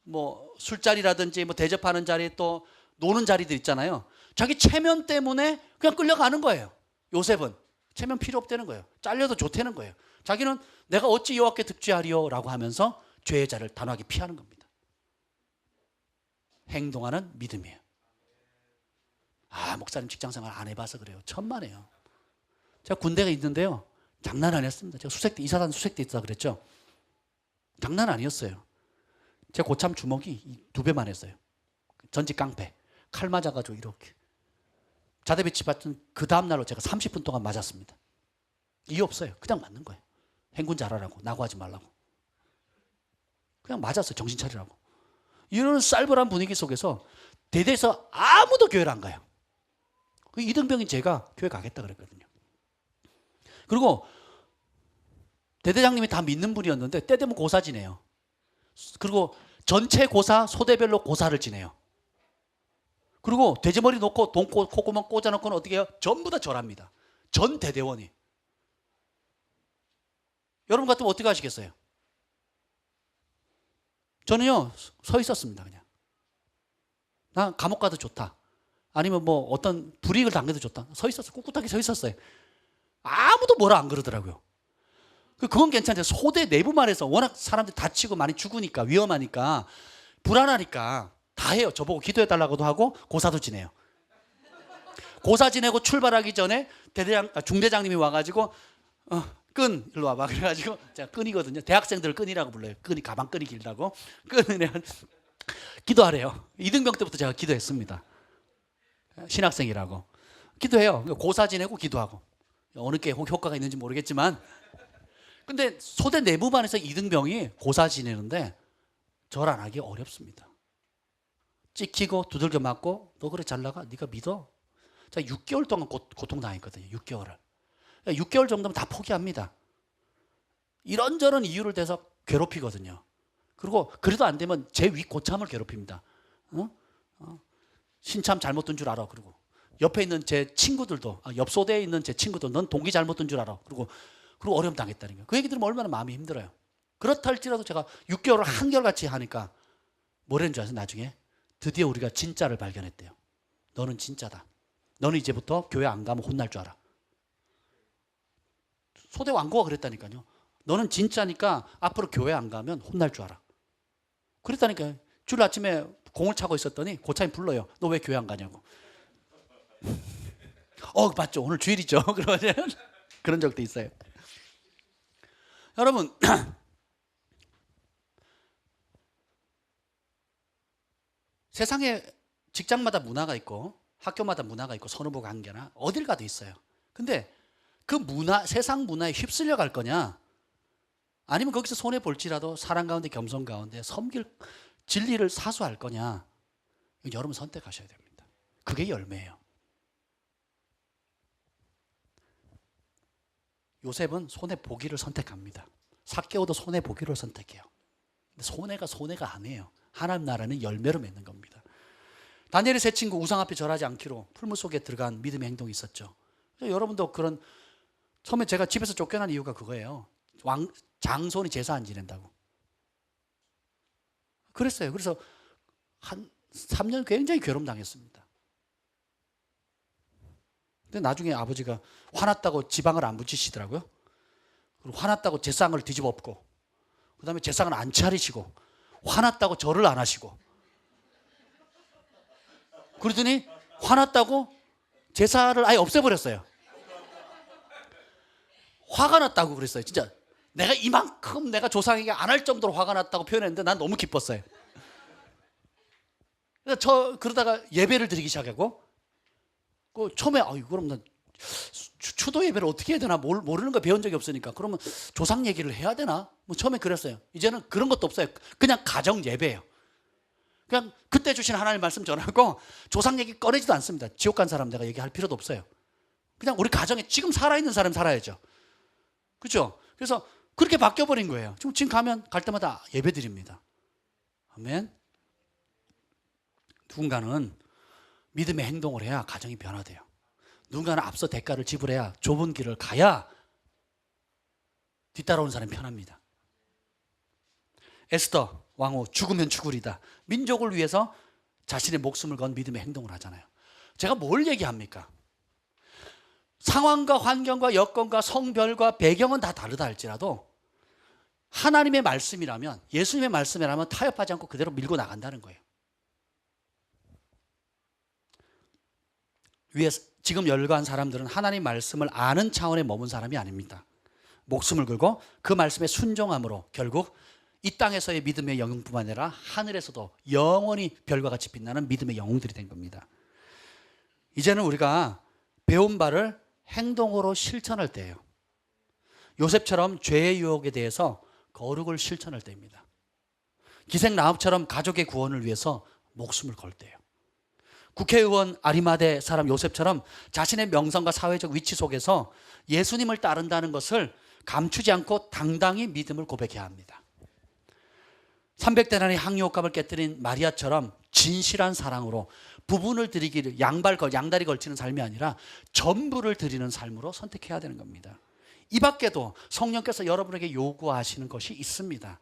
뭐 술자리라든지 뭐 대접하는 자리, 또 노는 자리들 있잖아요. 자기 체면 때문에 그냥 끌려가는 거예요. 요셉은 체면 필요 없다는 거예요. 잘려도 좋다는 거예요. 자기는 내가 어찌 여호와께 득죄하리요 라고 하면서 죄의 자를 단호하게 피하는 겁니다. 행동하는 믿음이에요. 목사님 직장생활 안 해봐서 그래요. 천만에요. 제가 군대가 있는데요, 장난 아니었습니다. 제가 수색대, 이사단 수색대 있다 그랬죠. 장난 아니었어요. 제가 고참 주먹이 2배만 했어요. 전직 깡패. 칼 맞아가지고 이렇게 자대 배치 받은 그 다음날로 제가 30분 동안 맞았습니다. 이유 없어요. 그냥 맞는 거예요. 행군 잘하라고, 낙오하지 말라고. 그냥 맞았어요. 정신 차리라고. 이런 쌀벌한 분위기 속에서 대대에서 아무도 교회를 안 가요. 그 이등병인 제가 교회 가겠다 그랬거든요. 그리고 대대장님이 다 믿는 분이었는데 때 되면 고사 지내요. 그리고 전체 고사 소대별로 고사를 지내요. 그리고 돼지머리 놓고 돈 콧구멍 꽂아놓고는 어떻게 해요? 전부 다 절합니다. 전 대대원이. 여러분 같으면 어떻게 하시겠어요? 저는요, 서 있었습니다. 그냥 나 감옥 가도 좋다, 아니면 뭐 어떤 불이익을 당해도 좋다, 서 있었어요. 꿋꿋하게 서 있었어요. 아무도 뭐라 안 그러더라고요. 그건 괜찮아요. 소대 내부만 해서 워낙 사람들이 다치고 많이 죽으니까, 위험하니까, 불안하니까 다 해요. 저보고 기도해달라고도 하고 고사도 지내요. 고사 지내고 출발하기 전에 중대장님이 와가지고 끈 일로 와봐 그래가지고, 제가 끈이거든요. 대학생들 끈이라고 불러요. 끈이 가방 끈이 길다고. 끈을 기도하래요. 이등병 때부터 제가 기도했습니다. 신학생이라고 기도해요. 고사 지내고 기도하고. 어느 게 효과가 있는지 모르겠지만, 근데 소대 내부반에서 이등병이 고사 지내는데 절 안 하기 어렵습니다. 찍히고 두들겨 맞고, 너 그래 잘 나가? 네가 믿어? 제가 6개월 동안 고통당했거든요. 6개월을. 6개월 정도면 다 포기합니다. 이런저런 이유를 대서 괴롭히거든요. 그리고 그래도 안 되면 제 위 고참을 괴롭힙니다. 신참 잘못 든 줄 알아. 그리고 옆에 있는 제 친구들도, 옆 소대에 있는 제 친구도 넌 동기 잘못 든 줄 알아. 그리고 어려움 당했다는 거예요. 그 얘기 들으면 얼마나 마음이 힘들어요. 그렇다 할지라도 제가 6개월을 한결같이 하니까 뭐라는 줄 아세요? 나중에 드디어 우리가 진짜를 발견했대요. 너는 진짜다. 너는 이제부터 교회 안 가면 혼날 줄 알아. 소대 왕고가 그랬다니까요. 너는 진짜니까 앞으로 교회 안 가면 혼날 줄 알아. 그랬다니까요. 주일 아침에 공을 차고 있었더니 고참이 불러요. 너 왜 교회 안 가냐고. 맞죠. 오늘 주일이죠. 그러면 그런 적도 있어요. 여러분, 세상에 직장마다 문화가 있고 학교마다 문화가 있고 선후부 관계나 어딜 가도 있어요. 근데 그 문화, 세상 문화에 휩쓸려 갈 거냐, 아니면 거기서 손해 볼지라도 사랑 가운데 겸손 가운데 섬길 진리를 사수할 거냐, 여러분 선택하셔야 됩니다. 그게 열매예요. 요셉은 손해 보기를 선택합니다. 삭개오도 손해 보기를 선택해요. 근데 손해가 아니에요. 하나님 나라는 열매로 맺는 겁니다. 다니엘의 세 친구 우상 앞에 절하지 않기로 풀무 속에 들어간 믿음의 행동이 있었죠. 여러분도 그런, 처음에 제가 집에서 쫓겨난 이유가 그거예요. 장손이 제사 안 지낸다고 그랬어요. 그래서 한 3년 굉장히 괴로움 당했습니다. 근데 나중에 아버지가 화났다고 지방을 안 붙이시더라고요. 그리고 화났다고 제상을 뒤집어 엎고, 그 다음에 제상을 안 차리시고, 화났다고 절을 안 하시고, 그러더니 화났다고 제사를 아예 없애버렸어요. 화가 났다고 그랬어요. 진짜 내가 이만큼 내가 조상에게 안 할 정도로 화가 났다고 표현했는데 난 너무 기뻤어요. 그래서 그러다가 예배를 드리기 시작하고, 처음에 그럼 난 추도 예배를 어떻게 해야 되나 모르는 거 배운 적이 없으니까 그러면 조상 얘기를 해야 되나? 처음에 그랬어요. 이제는 그런 것도 없어요. 그냥 가정 예배예요. 그냥 그때 주신 하나님 말씀 전하고 조상 얘기 꺼내지도 않습니다. 지옥 간 사람 내가 얘기할 필요도 없어요. 그냥 우리 가정에 지금 살아있는 사람 살아야죠. 그렇죠? 그래서 그렇게 바뀌어버린 거예요. 지금 갈 때마다 예배 드립니다. 아멘. 누군가는 믿음의 행동을 해야 가정이 변화돼요. 누군가는 앞서 대가를 지불해야 좁은 길을 가야 뒤따라오는 사람이 편합니다. 에스더 왕후 죽으면 죽으리다. 민족을 위해서 자신의 목숨을 건 믿음의 행동을 하잖아요. 제가 뭘 얘기합니까? 상황과 환경과 여건과 성별과 배경은 다 다르다 할지라도 하나님의 말씀이라면, 예수님의 말씀이라면 타협하지 않고 그대로 밀고 나간다는 거예요. 위에 지금 열거한 사람들은 하나님 말씀을 아는 차원에 머문 사람이 아닙니다. 목숨을 걸고 그 말씀에 순종함으로 결국 이 땅에서의 믿음의 영웅뿐만 아니라 하늘에서도 영원히 별과 같이 빛나는 믿음의 영웅들이 된 겁니다. 이제는 우리가 배운 바를 행동으로 실천할 때예요. 요셉처럼 죄의 유혹에 대해서 거룩을 실천할 때입니다. 기생라합처럼 가족의 구원을 위해서 목숨을 걸 때예요. 국회의원 아리마대 사람 요셉처럼 자신의 명성과 사회적 위치 속에서 예수님을 따른다는 것을 감추지 않고 당당히 믿음을 고백해야 합니다. 300데나리 항유옥값을 깨뜨린 마리아처럼 진실한 사랑으로 부분을 드리기를 양다리 걸치는 삶이 아니라 전부를 드리는 삶으로 선택해야 되는 겁니다. 이 밖에도 성령께서 여러분에게 요구하시는 것이 있습니다.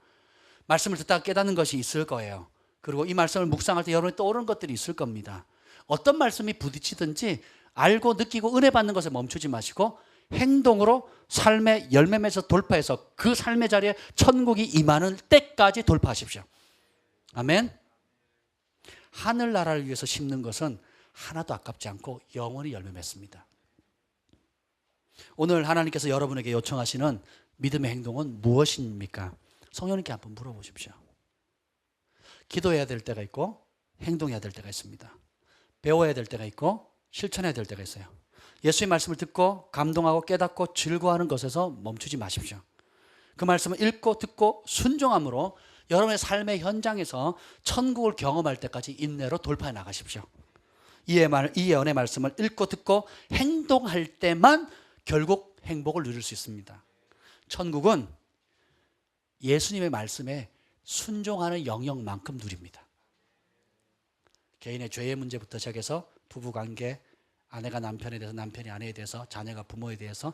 말씀을 듣다가 깨닫는 것이 있을 거예요. 그리고 이 말씀을 묵상할 때 여러분이 떠오르는 것들이 있을 겁니다. 어떤 말씀이 부딪히든지 알고 느끼고 은혜 받는 것에 멈추지 마시고 행동으로 삶의 열매 맺어 돌파해서 그 삶의 자리에 천국이 임하는 때까지 돌파하십시오. 아멘. 하늘나라를 위해서 심는 것은 하나도 아깝지 않고 영원히 열매 맺습니다. 오늘 하나님께서 여러분에게 요청하시는 믿음의 행동은 무엇입니까? 성령님께 한번 물어보십시오. 기도해야 될 때가 있고 행동해야 될 때가 있습니다. 배워야 될 때가 있고 실천해야 될 때가 있어요. 예수의 말씀을 듣고 감동하고 깨닫고 즐거워하는 것에서 멈추지 마십시오. 그 말씀을 읽고 듣고 순종함으로 여러분의 삶의 현장에서 천국을 경험할 때까지 인내로 돌파해 나가십시오. 이 예언의 말씀을 읽고 듣고 행동할 때만 결국 행복을 누릴 수 있습니다. 천국은 예수님의 말씀에 순종하는 영역만큼 누립니다. 개인의 죄의 문제부터 시작해서 부부관계, 아내가 남편에 대해서, 남편이 아내에 대해서, 자녀가 부모에 대해서,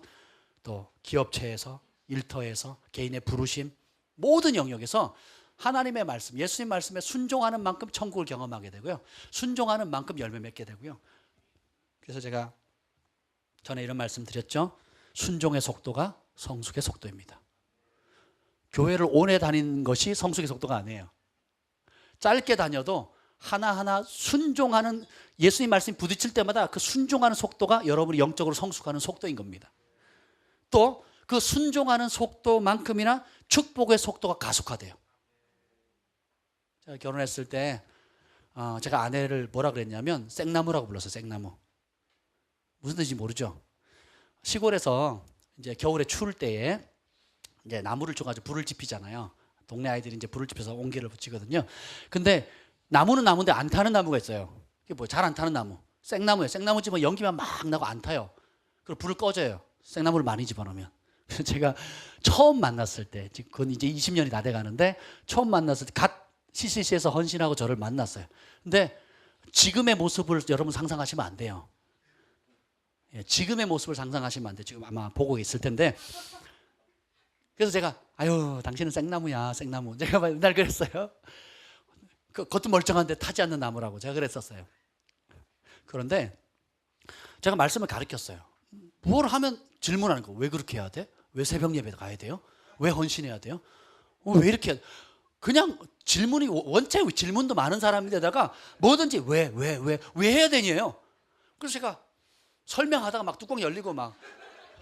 또 기업체에서, 일터에서, 개인의 부르심, 모든 영역에서 하나님의 말씀, 예수님 말씀에 순종하는 만큼 천국을 경험하게 되고요, 순종하는 만큼 열매 맺게 되고요. 그래서 제가 전에 이런 말씀 드렸죠. 순종의 속도가 성숙의 속도입니다. 교회를 오래 다니는 것이 성숙의 속도가 아니에요. 짧게 다녀도 하나하나 순종하는, 예수님 말씀이 부딪힐 때마다 그 순종하는 속도가 여러분이 영적으로 성숙하는 속도인 겁니다. 또 그 순종하는 속도만큼이나 축복의 속도가 가속화돼요. 제가 결혼했을 때 제가 아내를 뭐라 그랬냐면 생나무라고 불렀어요. 생나무. 무슨 뜻인지 모르죠? 시골에서 이제 겨울에 추울 때에 이제 나무를 줘가지고 불을 지피잖아요. 동네 아이들이 이제 불을 지펴서 온기를 붙이거든요. 근데 나무는 나무인데 안 타는 나무가 있어요. 이게 뭐 잘 안 타는 나무. 생나무예요. 생나무 집으면 연기만 막 나고 안 타요. 그리고 불을 꺼져요. 생나무를 많이 집어넣으면. 그래서 제가 처음 만났을 때, 그건 이제 20년이 다 돼 가는데, 처음 만났을 때 갓 CCC에서 헌신하고 저를 만났어요. 근데 지금의 모습을 여러분 상상하시면 안 돼요. 예, 지금의 모습을 상상하시면 안 돼요. 지금 아마 보고 있을 텐데. 그래서 제가 아유 당신은 생나무야 생나무. 제가 맨날 그랬어요. 겉은 멀쩡한데 타지 않는 나무라고 제가 그랬었어요. 그런데 제가 말씀을 가르쳤어요. 뭘 하면 질문하는 거. 왜 그렇게 해야 돼? 왜 새벽 예배 가야 돼요? 왜 헌신해야 돼요? 왜 이렇게 해야 돼? 그냥 질문이 원체 질문도 많은 사람인데다가 뭐든지 왜 해야 되냐요. 그래서 제가 설명하다가 막 뚜껑 열리고 막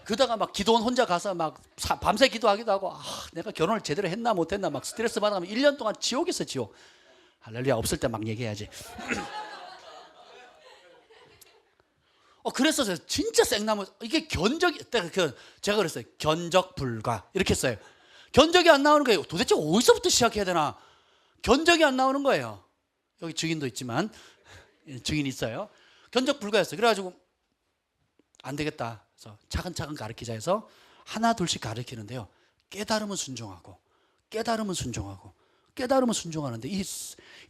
그러다가 막 기도원 혼자 가서 막 밤새 기도하기도 하고 내가 결혼을 제대로 했나 못했나 막 스트레스 받아가면 1년 동안 지옥이었어요. 지옥. 할렐루야. 없을 때 막 얘기해야지. 그랬었어요. 진짜 생나무. 이게 견적이, 제가 그랬어요. 견적 불가. 이렇게 했어요. 견적이 안 나오는 거예요. 도대체 어디서부터 시작해야 되나? 견적이 안 나오는 거예요. 여기 증인도 있지만, 증인이 있어요. 견적 불가였어요. 그래가지고, 안 되겠다. 그래서 차근차근 가르치자 해서 하나, 둘씩 가르치는데요. 깨달으면 순종하고, 깨달으면 순종하고, 깨달으면 순종하는데, 이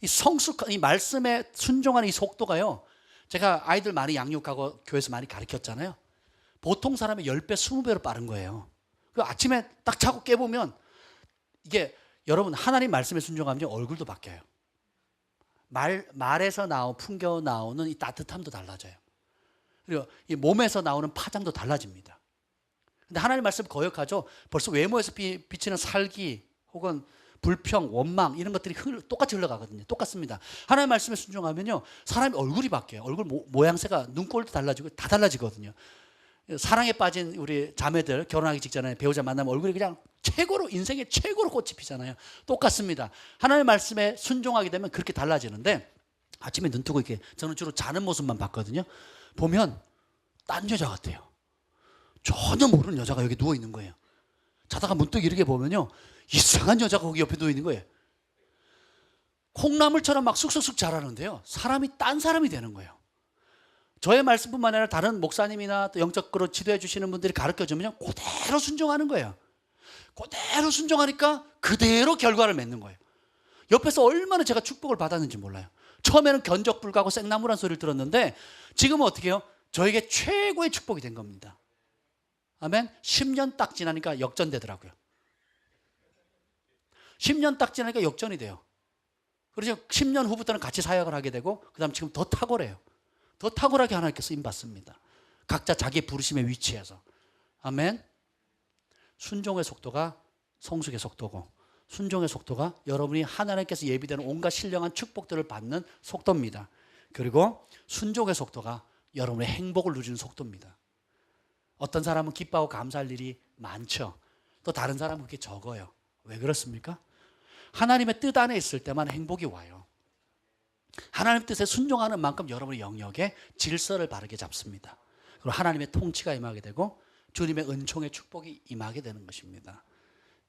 성숙한, 이 말씀에 순종하는 이 속도가요. 제가 아이들 많이 양육하고 교회에서 많이 가르쳤잖아요. 보통 사람의 10배, 20배로 빠른 거예요. 그 아침에 딱 자고 깨보면 이게 여러분 하나님 말씀에 순종하면 얼굴도 바뀌어요. 말에서 풍겨 나오는 이 따뜻함도 달라져요. 그리고 이 몸에서 나오는 파장도 달라집니다. 근데 하나님 말씀 거역하죠. 벌써 외모에서 비치는 살기 혹은 불평, 원망 이런 것들이 똑같이 흘러가거든요. 똑같습니다. 하나님 말씀에 순종하면요. 사람의 얼굴이 바뀌어요. 얼굴 모양새가 눈꼴도 달라지고 다 달라지거든요. 사랑에 빠진 우리 자매들 결혼하기 직전에 배우자 만나면 얼굴이 그냥 최고로 인생의 최고로 꽃이 피잖아요. 똑같습니다. 하나님 말씀에 순종하게 되면 그렇게 달라지는데 아침에 눈 뜨고 이렇게 저는 주로 자는 모습만 봤거든요. 보면 딴 여자 같아요. 전혀 모르는 여자가 여기 누워 있는 거예요. 자다가 문득 이렇게 보면요. 이상한 여자가 거기 옆에 누워 있는 거예요. 콩나물처럼 막 쑥쑥쑥 자라는데요. 사람이 딴 사람이 되는 거예요. 저의 말씀뿐만 아니라 다른 목사님이나 또 영적으로 지도해 주시는 분들이 가르쳐 주면요. 그대로 순종하는 거예요. 그대로 순종하니까 그대로 결과를 맺는 거예요. 옆에서 얼마나 제가 축복을 받았는지 몰라요. 처음에는 견적 불가고 생나무란 소리를 들었는데 지금은 어떻게 해요? 저에게 최고의 축복이 된 겁니다. 아멘. 10년 딱 지나니까 역전되더라고요. 10년 딱 지나니까 역전이 돼요. 그래서 10년 후부터는 같이 사역을 하게 되고 그 다음 지금 더 탁월해요. 더 탁월하게 하나님께 쓰임받습니다. 각자 자기 부르심의 위치에서. 아멘. 순종의 속도가 성숙의 속도고 순종의 속도가 여러분이 하나님께서 예비되는 온갖 신령한 축복들을 받는 속도입니다. 그리고 순종의 속도가 여러분의 행복을 누리는 속도입니다. 어떤 사람은 기뻐하고 감사할 일이 많죠. 또 다른 사람은 그렇게 적어요. 왜 그렇습니까? 하나님의 뜻 안에 있을 때만 행복이 와요. 하나님의 뜻에 순종하는 만큼 여러분의 영역에 질서를 바르게 잡습니다. 그리고 하나님의 통치가 임하게 되고 주님의 은총의 축복이 임하게 되는 것입니다.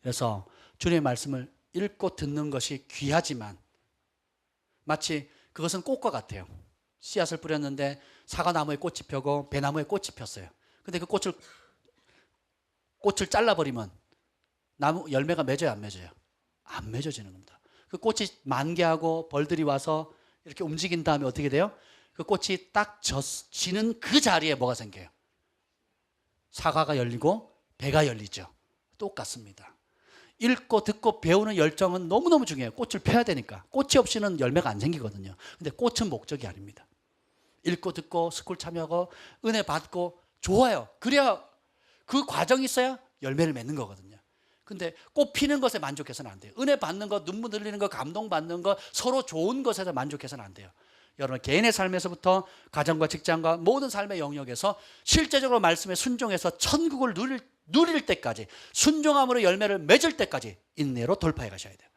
그래서 주님의 말씀을 읽고 듣는 것이 귀하지만 마치 그것은 꽃과 같아요. 씨앗을 뿌렸는데 사과나무에 꽃이 펴고 배나무에 꽃이 폈어요. 근데 그 꽃을 잘라버리면 나무 열매가 맺어요, 안 맺어요? 안 맺어지는 겁니다. 그 꽃이 만개하고 벌들이 와서 이렇게 움직인 다음에 어떻게 돼요? 그 꽃이 딱 지는 그 자리에 뭐가 생겨요? 사과가 열리고 배가 열리죠. 똑같습니다. 읽고 듣고 배우는 열정은 너무너무 중요해요. 꽃을 펴야 되니까. 꽃이 없이는 열매가 안 생기거든요. 근데 꽃은 목적이 아닙니다. 읽고 듣고 스쿨 참여하고 은혜 받고 좋아요. 그래야 그 과정이 있어야 열매를 맺는 거거든요. 근데 꽃 피는 것에 만족해서는 안 돼요. 은혜 받는 것, 눈물 흘리는 것, 감동 받는 것, 서로 좋은 것에서 만족해서는 안 돼요. 여러분 개인의 삶에서부터 가정과 직장과 모든 삶의 영역에서 실제적으로 말씀에 순종해서 천국을 누릴 때까지, 순종함으로 열매를 맺을 때까지 인내로 돌파해 가셔야 돼요.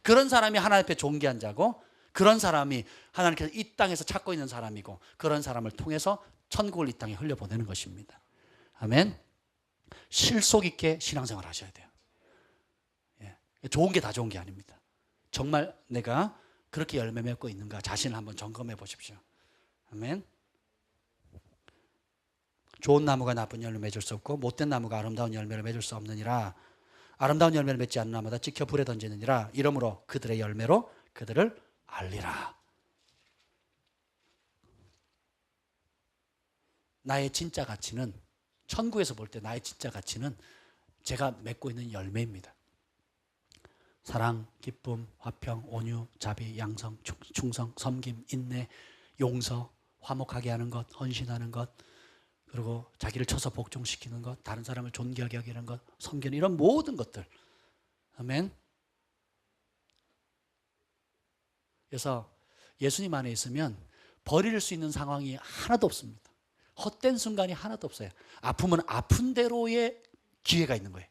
그런 사람이 하나님 앞에 존귀한 자고, 그런 사람이 하나님께서 이 땅에서 찾고 있는 사람이고, 그런 사람을 통해서 천국을 이 땅에 흘려보내는 것입니다. 아멘. 실속 있게 신앙생활 하셔야 돼요. 예. 좋은 게 다 좋은 게 아닙니다. 정말 내가 그렇게 열매 맺고 있는가 자신을 한번 점검해 보십시오. 아멘. 좋은 나무가 나쁜 열매를 맺을 수 없고 못된 나무가 아름다운 열매를 맺을 수 없느니라. 아름다운 열매를 맺지 않는 나무마다 찍혀 불에 던지느니라. 이러므로 그들의 열매로 그들을 알리라. 나의 진짜 가치는, 천국에서 볼 때 나의 진짜 가치는 제가 맺고 있는 열매입니다. 사랑, 기쁨, 화평, 온유, 자비, 양성, 충성, 섬김, 인내, 용서, 화목하게 하는 것, 헌신하는 것, 그리고 자기를 쳐서 복종시키는 것, 다른 사람을 존귀하게 하는 것, 섬기는 이런 모든 것들. 아멘. 그래서 예수님 안에 있으면 버릴 수 있는 상황이 하나도 없습니다. 헛된 순간이 하나도 없어요. 아프면 아픈 대로의 기회가 있는 거예요.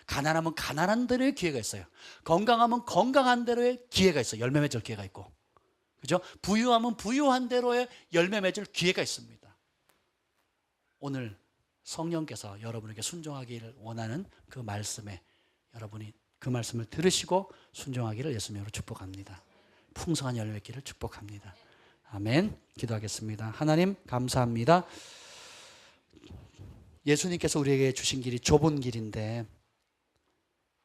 가난하면 가난한 대로의 기회가 있어요. 건강하면 건강한 대로의 기회가 있어요. 열매 맺을 기회가 있고, 그죠? 부유하면 부유한 대로의 열매 맺을 기회가 있습니다. 오늘 성령께서 여러분에게 순종하기를 원하는 그 말씀에 여러분이 그 말씀을 들으시고 순종하기를 예수님으로 축복합니다. 풍성한 열매 맺기를 축복합니다. 아멘. 기도하겠습니다. 하나님 감사합니다. 예수님께서 우리에게 주신 길이 좁은 길인데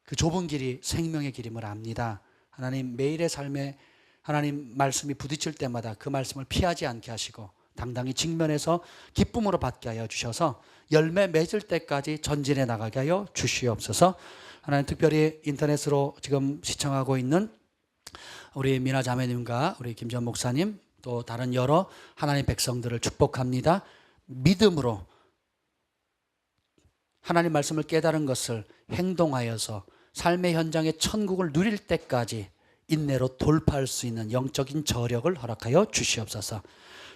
그 좁은 길이 생명의 길임을 압니다. 하나님 매일의 삶에 하나님 말씀이 부딪힐 때마다 그 말씀을 피하지 않게 하시고 당당히 직면해서 기쁨으로 받게 하여 주셔서 열매 맺을 때까지 전진해 나가게 하여 주시옵소서. 하나님 특별히 인터넷으로 지금 시청하고 있는 우리 미나 자매님과 우리 김전 목사님 또 다른 여러 하나님 백성들을 축복합니다. 믿음으로 하나님 말씀을 깨달은 것을 행동하여서 삶의 현장에 천국을 누릴 때까지 인내로 돌파할 수 있는 영적인 저력을 허락하여 주시옵소서.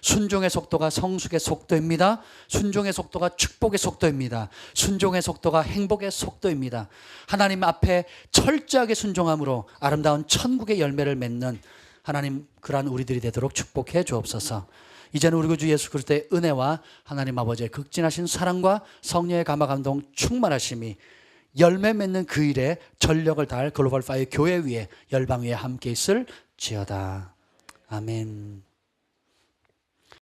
순종의 속도가 성숙의 속도입니다. 순종의 속도가 축복의 속도입니다. 순종의 속도가 행복의 속도입니다. 하나님 앞에 철저하게 순종함으로 아름다운 천국의 열매를 맺는 하나님 그러한 우리들이 되도록 축복해 주옵소서. 이제는 우리 주 예수 그리스도의 은혜와 하나님 아버지의 극진하신 사랑과 성령의 감화 감동 충만하심이 열매 맺는 그 일에 전력을 다할 글로벌 파이어 교회 위에 열방 위에 함께 있을지어다. 아멘.